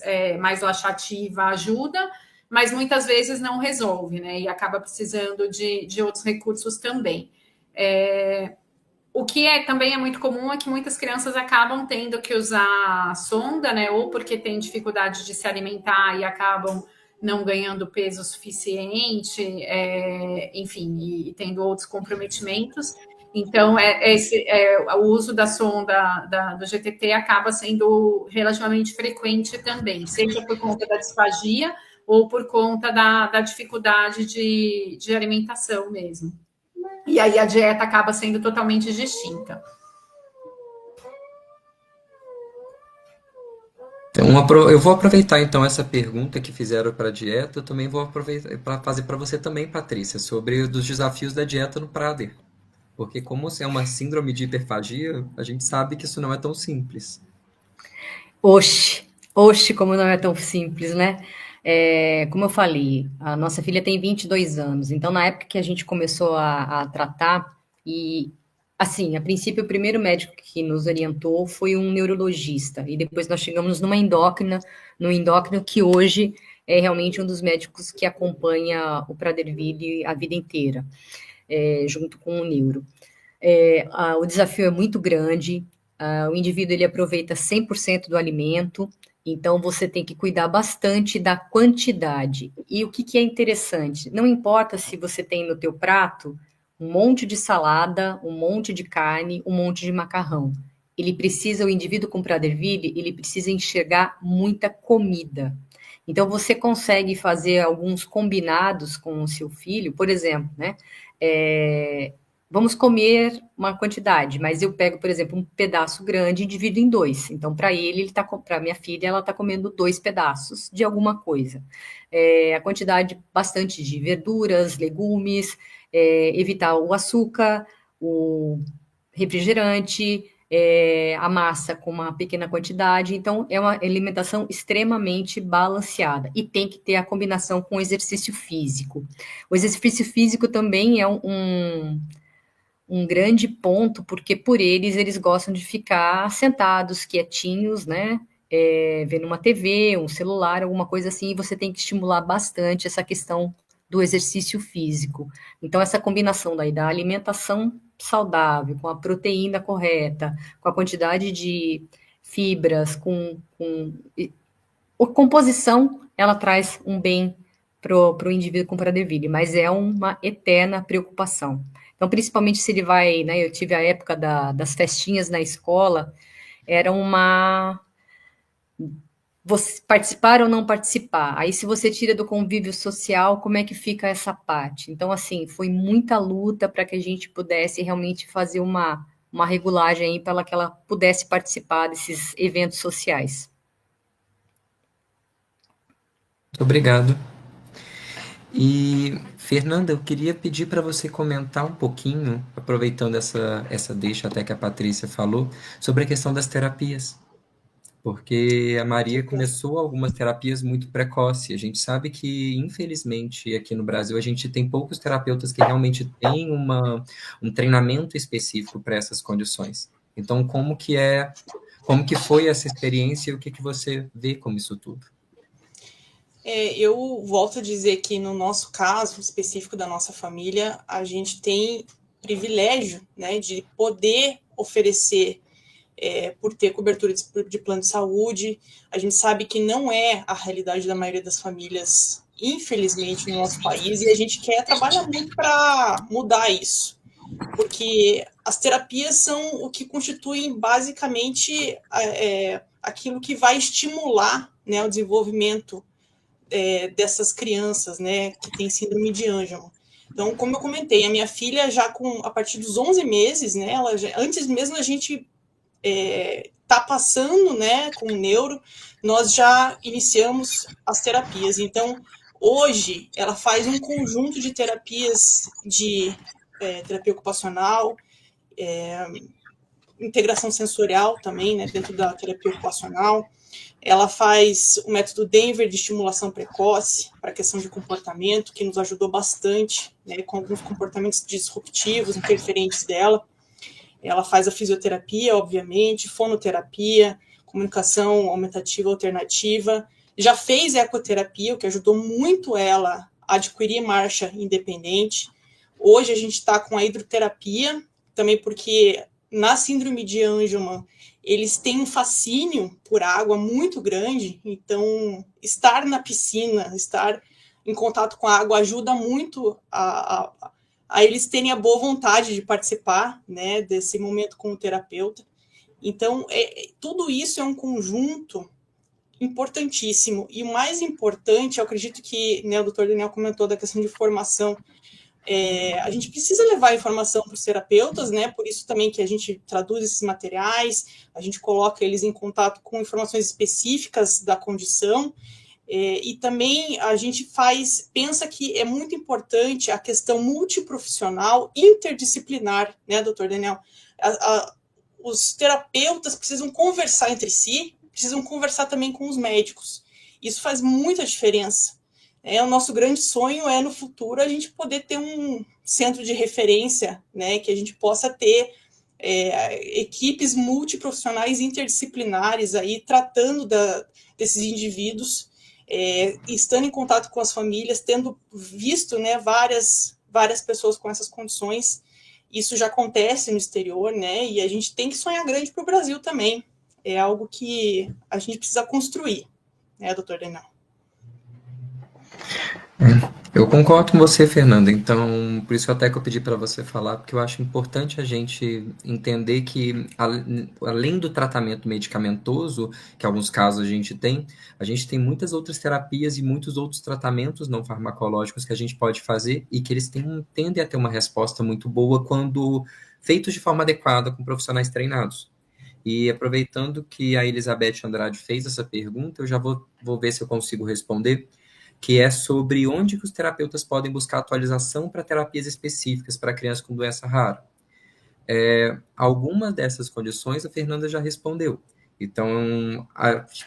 laxativa ajuda, mas muitas vezes não resolve, né? E acaba precisando de outros recursos também. O que também é muito comum é que muitas crianças acabam tendo que usar sonda, né? Ou porque têm dificuldade de se alimentar e acabam não ganhando peso suficiente, enfim, e tendo outros comprometimentos. Então, o uso da sonda do GTT acaba sendo relativamente frequente também, seja por conta da disfagia ou por conta da dificuldade de alimentação mesmo. E aí a dieta acaba sendo totalmente distinta. Então, eu vou aproveitar então essa pergunta que fizeram para a dieta, eu também vou aproveitar para fazer para você também, Patrícia, sobre os desafios da dieta no Prader. Porque como é uma síndrome de hiperfagia, a gente sabe que isso não é tão simples. Oxe, como não é tão simples, né? Como eu falei, a nossa filha tem 22 anos, então na época que a gente começou a tratar, e assim, a princípio o primeiro médico que nos orientou foi um neurologista, e depois nós chegamos no endócrino que hoje é realmente um dos médicos que acompanha o Prader-Willi a vida inteira, junto com o neuro. O desafio é muito grande, o indivíduo ele aproveita 100% do alimento, então você tem que cuidar bastante da quantidade. E o que é interessante, não importa se você tem no teu prato um monte de salada, um monte de carne, um monte de macarrão. O indivíduo com Prader-Willi, ele precisa enxergar muita comida. Então você consegue fazer alguns combinados com o seu filho, por exemplo, né? Vamos comer uma quantidade, mas eu pego, por exemplo, um pedaço grande e divido em 2. Então, para minha filha, ela está comendo 2 pedaços de alguma coisa. A quantidade bastante de verduras, legumes, evitar o açúcar, o refrigerante, a massa com uma pequena quantidade. Então, é uma alimentação extremamente balanceada. E tem que ter a combinação com o exercício físico. O exercício físico também é um grande ponto, porque por eles gostam de ficar sentados, quietinhos, né? Vendo uma TV, um celular, alguma coisa assim, e você tem que estimular bastante essa questão do exercício físico. Então, essa combinação daí da alimentação saudável, com a proteína correta, com a quantidade de fibras, a composição, ela traz um bem para o indivíduo com Prader-Willi, mas é uma eterna preocupação. Então, principalmente se ele vai, né, eu tive a época das festinhas na escola, era você participar ou não participar. Aí, se você tira do convívio social, como é que fica essa parte? Então, assim, foi muita luta para que a gente pudesse realmente fazer uma regulagem aí para que ela pudesse participar desses eventos sociais. Muito obrigado. E, Fernanda, eu queria pedir para você comentar um pouquinho, aproveitando essa deixa até que a Patrícia falou, sobre a questão das terapias. Porque a Maria começou algumas terapias muito precoce. A gente sabe que, infelizmente, aqui no Brasil, a gente tem poucos terapeutas que realmente têm um treinamento específico para essas condições. Então, como que foi essa experiência e o que você vê como isso tudo? Eu volto a dizer que no nosso caso específico da nossa família, a gente tem privilégio, né, de poder oferecer, por ter cobertura de plano de saúde. A gente sabe que não é a realidade da maioria das famílias, infelizmente, no nosso país, e a gente quer trabalhar muito para mudar isso, porque as terapias são o que constituem basicamente aquilo que vai estimular, né, o desenvolvimento dessas crianças, né, que tem síndrome de Angelman. Então, como eu comentei, a minha filha já a partir dos 11 meses, né, antes mesmo a gente tá passando, né, com o neuro, nós já iniciamos as terapias. Então, hoje, ela faz um conjunto de terapias de terapia ocupacional, integração sensorial também, né, dentro da terapia ocupacional. Ela faz o método Denver de estimulação precoce para a questão de comportamento, que nos ajudou bastante, né, com alguns comportamentos disruptivos, interferentes dela. Ela faz a fisioterapia, obviamente, fonoterapia, comunicação aumentativa alternativa. Já fez ecoterapia, o que ajudou muito ela a adquirir marcha independente. Hoje a gente está com a hidroterapia, também porque na síndrome de Angelman, eles têm um fascínio por água muito grande, então estar na piscina, estar em contato com a água ajuda muito a eles terem a boa vontade de participar, né, desse momento com o terapeuta. Então, tudo isso é um conjunto importantíssimo. E o mais importante, eu acredito que, né, o doutor Daniel comentou da questão de formação, a gente precisa levar informação para os terapeutas, né? Por isso também que a gente traduz esses materiais, a gente coloca eles em contato com informações específicas da condição, e também a gente pensa que é muito importante a questão multiprofissional, interdisciplinar, né, doutor Daniel? Os terapeutas precisam conversar entre si, precisam conversar também com os médicos. Isso faz muita diferença. O nosso grande sonho no futuro, a gente poder ter um centro de referência, né, que a gente possa ter equipes multiprofissionais interdisciplinares aí, tratando desses indivíduos, estando em contato com as famílias, tendo visto, né, várias pessoas com essas condições. Isso já acontece no exterior, né, e a gente tem que sonhar grande para o Brasil também. É algo que a gente precisa construir, né, doutor Daniel? Eu concordo com você, Fernanda. Então, por isso até que eu pedi para você falar, porque eu acho importante a gente entender que, além do tratamento medicamentoso, que em alguns casos a gente tem muitas outras terapias e muitos outros tratamentos não farmacológicos que a gente pode fazer e que eles tendem a ter uma resposta muito boa quando feitos de forma adequada com profissionais treinados. E aproveitando que a Elizabeth Andrade fez essa pergunta, eu já vou ver se eu consigo responder, que é sobre onde que os terapeutas podem buscar atualização para terapias específicas para crianças com doença rara. Algumas dessas condições a Fernanda já respondeu, Então,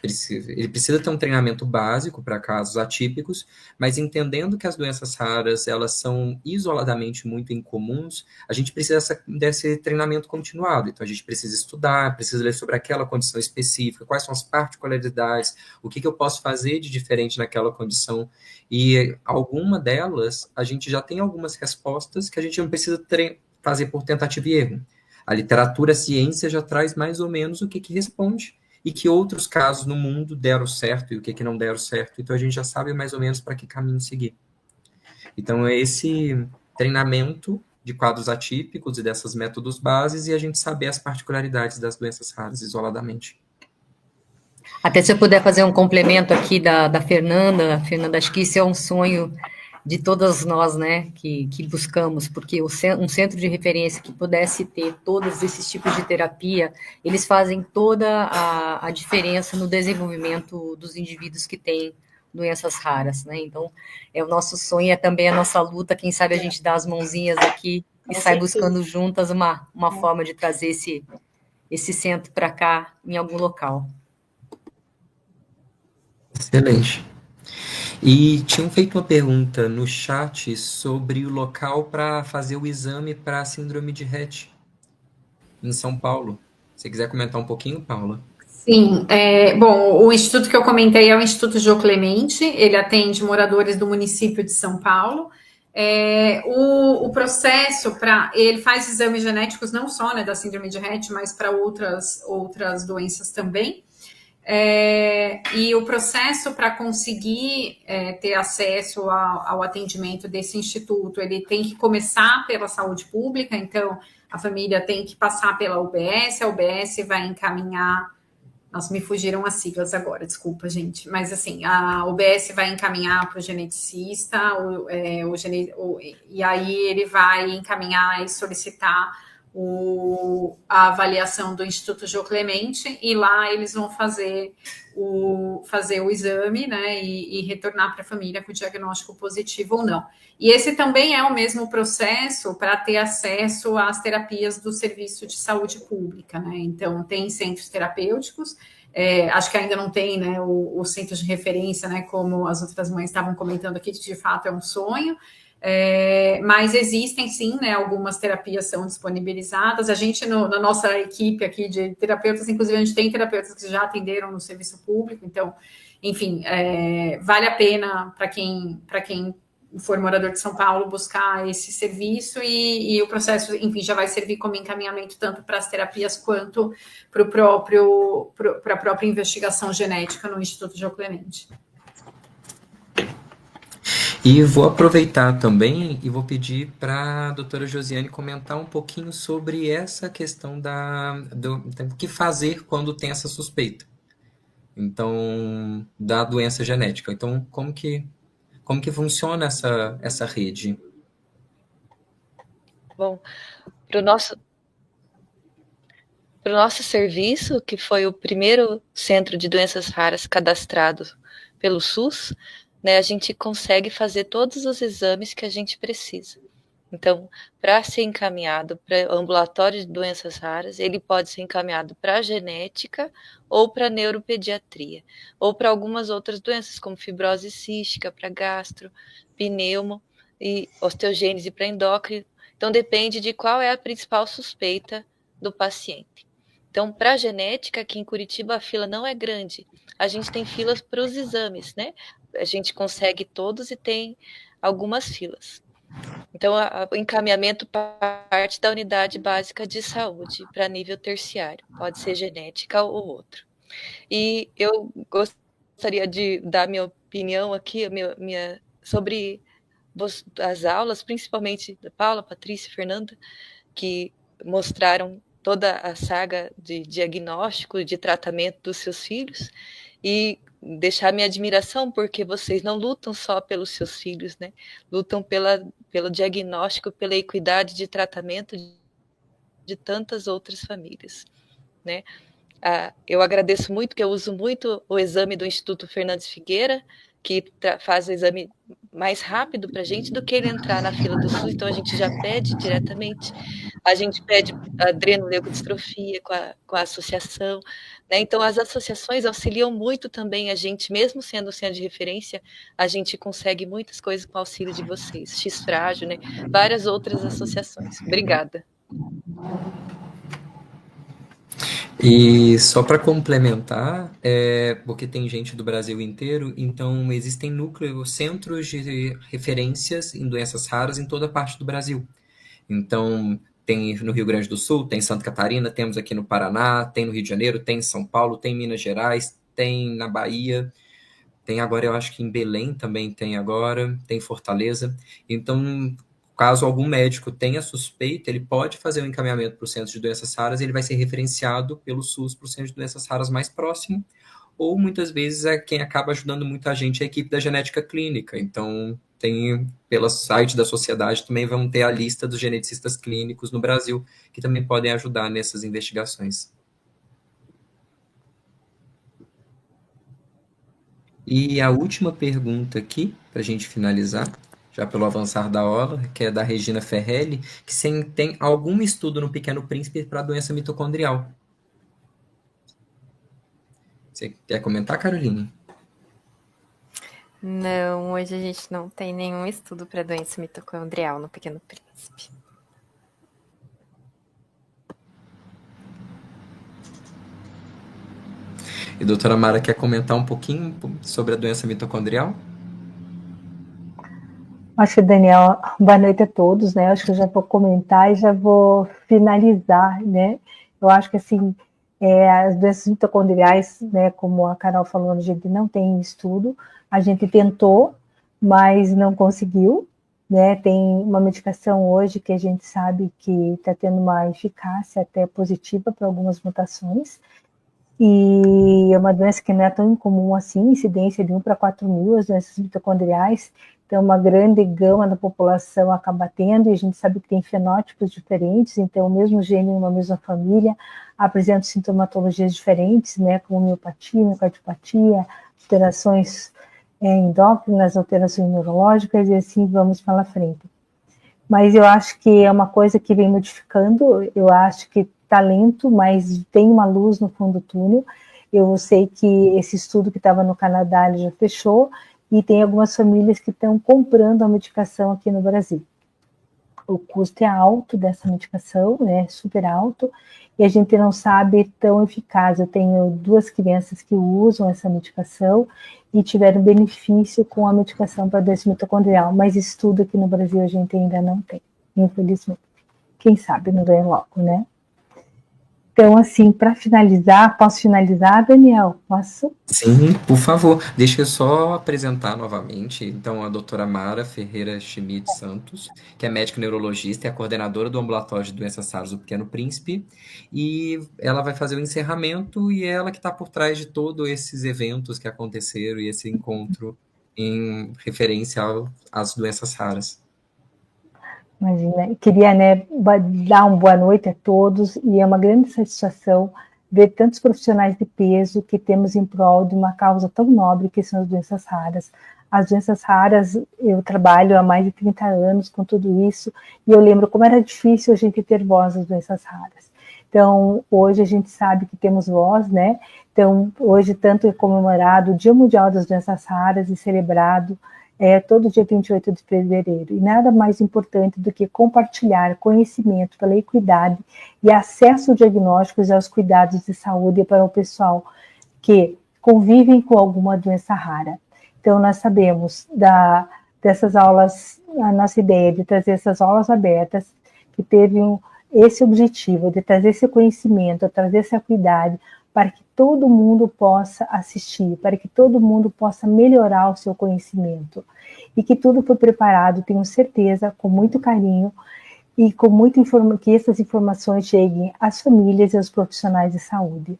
ele precisa ter um treinamento básico para casos atípicos, mas entendendo que as doenças raras, elas são isoladamente muito incomuns, a gente precisa desse treinamento continuado. Então, a gente precisa estudar, precisa ler sobre aquela condição específica, quais são as particularidades, o que eu posso fazer de diferente naquela condição. E alguma delas, a gente já tem algumas respostas que a gente não precisa fazer por tentativa e erro. A literatura, a ciência já traz mais ou menos o que responde e que outros casos no mundo deram certo e o que não deram certo. Então, a gente já sabe mais ou menos para que caminho seguir. Então, é esse treinamento de quadros atípicos e dessas métodos bases e a gente saber as particularidades das doenças raras isoladamente. Até se eu puder fazer um complemento aqui da Fernanda, acho que isso é um sonho de todas nós, né, que buscamos, porque um centro de referência que pudesse ter todos esses tipos de terapia, eles fazem toda a diferença no desenvolvimento dos indivíduos que têm doenças raras, né, então, o nosso sonho, é também a nossa luta, quem sabe a gente dá as mãozinhas aqui e sai buscando juntas uma forma de trazer esse centro para cá, em algum local. Excelente. E tinham feito uma pergunta no chat sobre o local para fazer o exame para a síndrome de Rett em São Paulo. Se você quiser comentar um pouquinho, Paula. Sim, bom, o instituto que eu comentei é o Instituto Jô Clemente, ele atende moradores do município de São Paulo. O processo ele faz exames genéticos não só, né, da síndrome de Rett, mas para outras doenças também. E o processo para conseguir ter acesso ao atendimento desse instituto, ele tem que começar pela saúde pública, então a família tem que passar pela UBS, a UBS vai encaminhar, nossa, me fugiram as siglas agora, desculpa, gente, mas assim, a UBS vai encaminhar para o geneticista, e aí ele vai encaminhar e solicitar a avaliação do Instituto Jô Clemente, e lá eles vão fazer o exame, né, e retornar para a família com o diagnóstico positivo ou não. E esse também é o mesmo processo para ter acesso às terapias do Serviço de Saúde Pública, né? Então, tem centros terapêuticos, acho que ainda não tem, né, o centro de referência, né, como as outras mães estavam comentando aqui, que de fato é um sonho. Mas existem sim, né, algumas terapias são disponibilizadas. A gente, na nossa equipe aqui de terapeutas, inclusive a gente tem terapeutas que já atenderam no serviço público, então, enfim, vale a pena para quem for morador de São Paulo buscar esse serviço, e o processo, enfim, já vai servir como encaminhamento tanto para as terapias quanto para a própria investigação genética no Instituto Jô Clemente. E vou aproveitar também e vou pedir para a doutora Josiane comentar um pouquinho sobre essa questão do que fazer quando tem essa suspeita. Então, da doença genética. Então, como que funciona essa rede? Bom, para o nosso serviço, que foi o primeiro centro de doenças raras cadastrado pelo SUS, né, a gente consegue fazer todos os exames que a gente precisa. Então, para ser encaminhado para ambulatório de doenças raras, ele pode ser encaminhado para genética ou para neuropediatria, ou para algumas outras doenças, como fibrose cística, para gastro, pneumo e osteogênese para endócrino. Então, depende de qual é a principal suspeita do paciente. Então, para a genética, aqui em Curitiba, a fila não é grande. A gente tem filas para os exames, né? A gente consegue todos e tem algumas filas. Então, o encaminhamento parte da unidade básica de saúde para nível terciário, pode ser genética ou outro. E eu gostaria de dar minha opinião aqui sobre as aulas, principalmente da Paula, Patrícia e Fernanda, que mostraram toda a saga de diagnóstico e de tratamento dos seus filhos, e deixar minha admiração, porque vocês não lutam só pelos seus filhos, né? Lutam pelo diagnóstico, pela equidade de tratamento de tantas outras famílias, né? Eu agradeço muito, que eu uso muito o exame do Instituto Fernandes Figueira, que faz o exame mais rápido para a gente do que ele entrar na fila do SUS, então a gente já pede diretamente, a gente pede adrenoleucodistrofia com a associação, né? Então as associações auxiliam muito também a gente, mesmo sendo centro de referência, a gente consegue muitas coisas com o auxílio de vocês, X-Frágil, né? Várias outras associações. Obrigada. E só para complementar, porque tem gente do Brasil inteiro, então existem núcleos, centros de referências em doenças raras em toda a parte do Brasil. Então, tem no Rio Grande do Sul, tem em Santa Catarina, temos aqui no Paraná, tem no Rio de Janeiro, tem em São Paulo, tem em Minas Gerais, tem na Bahia, tem agora, eu acho que em Belém também tem agora, tem em Fortaleza. Então, caso algum médico tenha suspeita, ele pode fazer um encaminhamento para o centro de doenças raras e ele vai ser referenciado pelo SUS para o centro de doenças raras mais próximo, ou muitas vezes quem acaba ajudando muito a gente é a equipe da genética clínica. Então, pelo site da sociedade também vão ter a lista dos geneticistas clínicos no Brasil, que também podem ajudar nessas investigações. E a última pergunta aqui, para a gente finalizar, já pelo avançar da hora, que é da Regina Ferrelli, que tem algum estudo no Pequeno Príncipe para doença mitocondrial. Você quer comentar, Caroline? Não, hoje a gente não tem nenhum estudo para doença mitocondrial no Pequeno Príncipe. E a doutora Mara quer comentar um pouquinho sobre a doença mitocondrial? Acho que, Daniel, boa noite a todos, né? Acho que eu já vou comentar e já vou finalizar, né? Eu acho que, assim, as doenças mitocondriais, né, como a Carol falou, a gente não tem estudo, a gente tentou, mas não conseguiu, né? Tem uma medicação hoje que a gente sabe que está tendo uma eficácia até positiva para algumas mutações, e é uma doença que não é tão incomum assim, incidência de 1 para 4 mil, as doenças mitocondriais. Então, uma grande gama da população acaba tendo, e a gente sabe que tem fenótipos diferentes, então o mesmo gene em uma mesma família apresenta sintomatologias diferentes, né, como miopatia, miocardiopatia, alterações endócrinas, alterações neurológicas, e assim vamos pela frente. Mas eu acho que é uma coisa que vem modificando, eu acho que está lento, mas tem uma luz no fundo do túnel. Eu sei que esse estudo que estava no Canadá ele já fechou, e tem algumas famílias que estão comprando a medicação aqui no Brasil. O custo é alto dessa medicação, né, super alto, e a gente não sabe tão eficaz. Eu tenho 2 crianças que usam essa medicação e tiveram benefício com a medicação para doença mitocondrial, mas estudo aqui no Brasil a gente ainda não tem, infelizmente. Quem sabe não vem logo, né? Então, assim, para finalizar, posso finalizar, Daniel? Posso? Sim, por favor. Deixa eu só apresentar novamente, então, a doutora Mara Ferreira Schmidt Santos, que é médica neurologista e a coordenadora do ambulatório de doenças raras do Pequeno Príncipe, e ela vai fazer o encerramento, e é ela que está por trás de todos esses eventos que aconteceram e esse encontro em referência às doenças raras. Imagina, queria, né, dar uma boa noite a todos, e é uma grande satisfação ver tantos profissionais de peso que temos em prol de uma causa tão nobre que são as doenças raras. As doenças raras, eu trabalho há mais de 30 anos com tudo isso, e eu lembro como era difícil a gente ter voz nas doenças raras. Então, hoje a gente sabe que temos voz, né? Então, hoje tanto é comemorado o Dia Mundial das Doenças Raras e celebrado todo dia 28 de fevereiro, e nada mais importante do que compartilhar conhecimento pela equidade e acesso aos diagnósticos e aos cuidados de saúde para o pessoal que convivem com alguma doença rara. Então, nós sabemos dessas aulas, a nossa ideia de trazer essas aulas abertas, que teve esse objetivo de trazer esse conhecimento, trazer essa equidade, para que todo mundo possa assistir, para que todo mundo possa melhorar o seu conhecimento. E que tudo foi preparado, tenho certeza, com muito carinho, e com muito que essas informações cheguem às famílias e aos profissionais de saúde.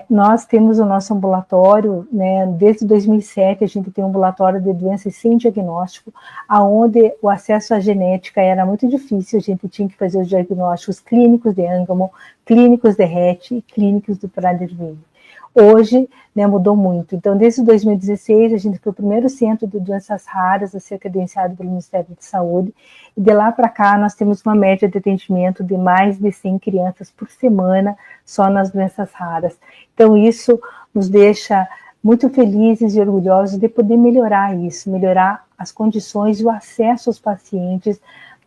Nós temos o nosso ambulatório, né, desde 2007 a gente tem um ambulatório de doenças sem diagnóstico, onde o acesso à genética era muito difícil, a gente tinha que fazer os diagnósticos clínicos de Angelman, clínicos de Rett e clínicos do Prader-Willi. hoje, né, mudou muito. Então, desde 2016, a gente foi o primeiro centro de doenças raras a ser credenciado pelo Ministério da Saúde, e de lá para cá nós temos uma média de atendimento de mais de 100 crianças por semana só nas doenças raras. Então, isso nos deixa muito felizes e orgulhosos de poder melhorar isso, melhorar as condições e o acesso aos pacientes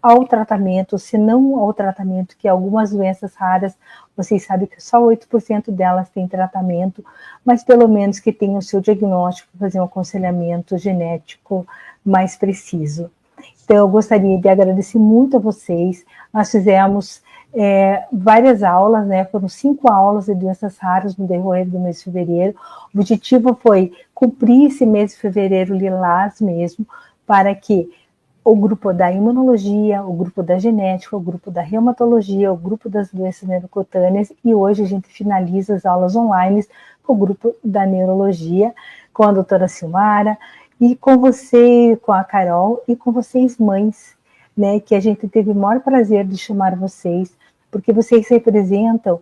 ao tratamento, se não ao tratamento, que algumas doenças raras, vocês sabem que só 8% delas têm tratamento, mas pelo menos que tenham o seu diagnóstico, fazer um aconselhamento genético mais preciso. Então, eu gostaria de agradecer muito a vocês. Nós fizemos várias aulas, né? Foram 5 aulas de doenças raras no decorrer do mês de fevereiro. O objetivo foi cumprir esse mês de fevereiro lilás mesmo, para que o grupo da imunologia, o grupo da genética, o grupo da reumatologia, o grupo das doenças neurocutâneas, e hoje a gente finaliza as aulas online com o grupo da neurologia, com a doutora Silmara, e com você, com a Carol, e com vocês mães, né, que a gente teve o maior prazer de chamar vocês, porque vocês representam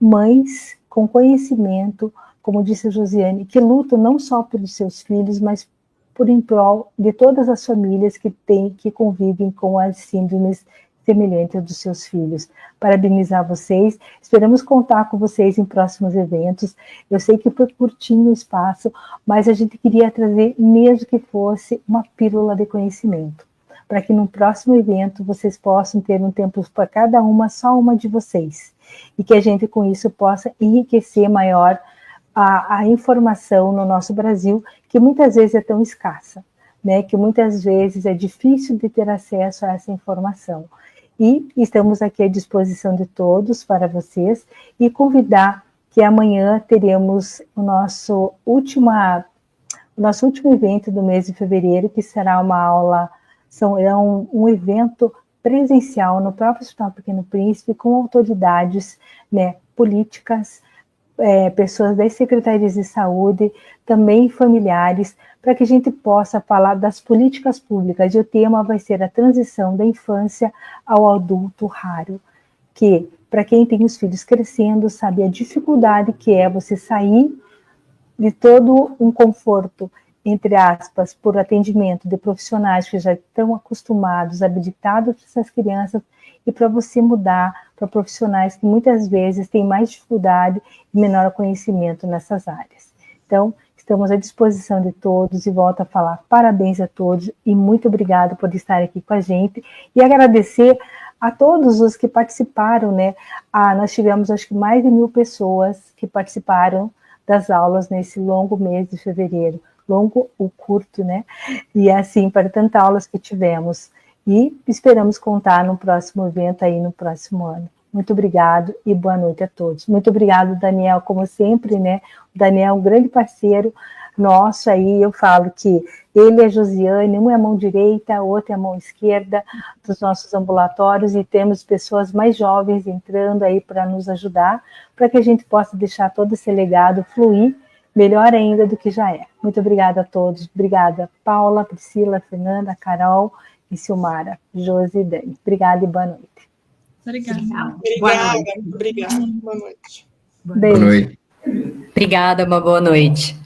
mães com conhecimento, como disse a Josiane, que lutam não só pelos seus filhos, mas por em prol de todas as famílias que convivem com as síndromes semelhantes dos seus filhos. Parabenizar vocês, esperamos contar com vocês em próximos eventos. Eu sei que foi curtinho o espaço, mas a gente queria trazer, mesmo que fosse uma pílula de conhecimento, para que no próximo evento vocês possam ter um tempo para cada uma, só uma de vocês, e que a gente com isso possa enriquecer maior a informação no nosso Brasil, que muitas vezes é tão escassa, né, que muitas vezes é difícil de ter acesso a essa informação. E estamos aqui à disposição de todos para vocês, e convidar que amanhã teremos o nosso último evento do mês de fevereiro, que será uma aula, um evento presencial no próprio Hospital Pequeno Príncipe, com autoridades, né, políticas, pessoas das secretarias de saúde, também familiares, para que a gente possa falar das políticas públicas. E o tema vai ser a transição da infância ao adulto raro, que, para quem tem os filhos crescendo, sabe a dificuldade que é você sair de todo um conforto, entre aspas, por atendimento de profissionais que já estão acostumados, habilitados para essas crianças, e para você mudar para profissionais que muitas vezes têm mais dificuldade e menor conhecimento nessas áreas. Então, estamos à disposição de todos, e volto a falar parabéns a todos e muito obrigado por estar aqui com a gente, e agradecer a todos os que participaram, né? Nós tivemos acho que mais de 1000 pessoas que participaram das aulas nesse longo mês de fevereiro, longo ou curto, né? E assim, para tantas aulas que tivemos. E esperamos contar no próximo evento aí no próximo ano. Muito obrigado e boa noite a todos. Muito obrigado, Daniel, como sempre, né? O Daniel é um grande parceiro nosso aí, eu falo que ele e a Josiane, um é a mão direita, o outro é a mão esquerda dos nossos ambulatórios, e temos pessoas mais jovens entrando aí para nos ajudar, para que a gente possa deixar todo esse legado fluir melhor ainda do que já é. Muito obrigada a todos. Obrigada, Paula, Priscila, Fernanda, Carol e Silmara, Josi e Dani. Obrigada e boa noite. Obrigada. Obrigada. Boa noite. Beijo. Boa noite. Obrigada, uma boa noite.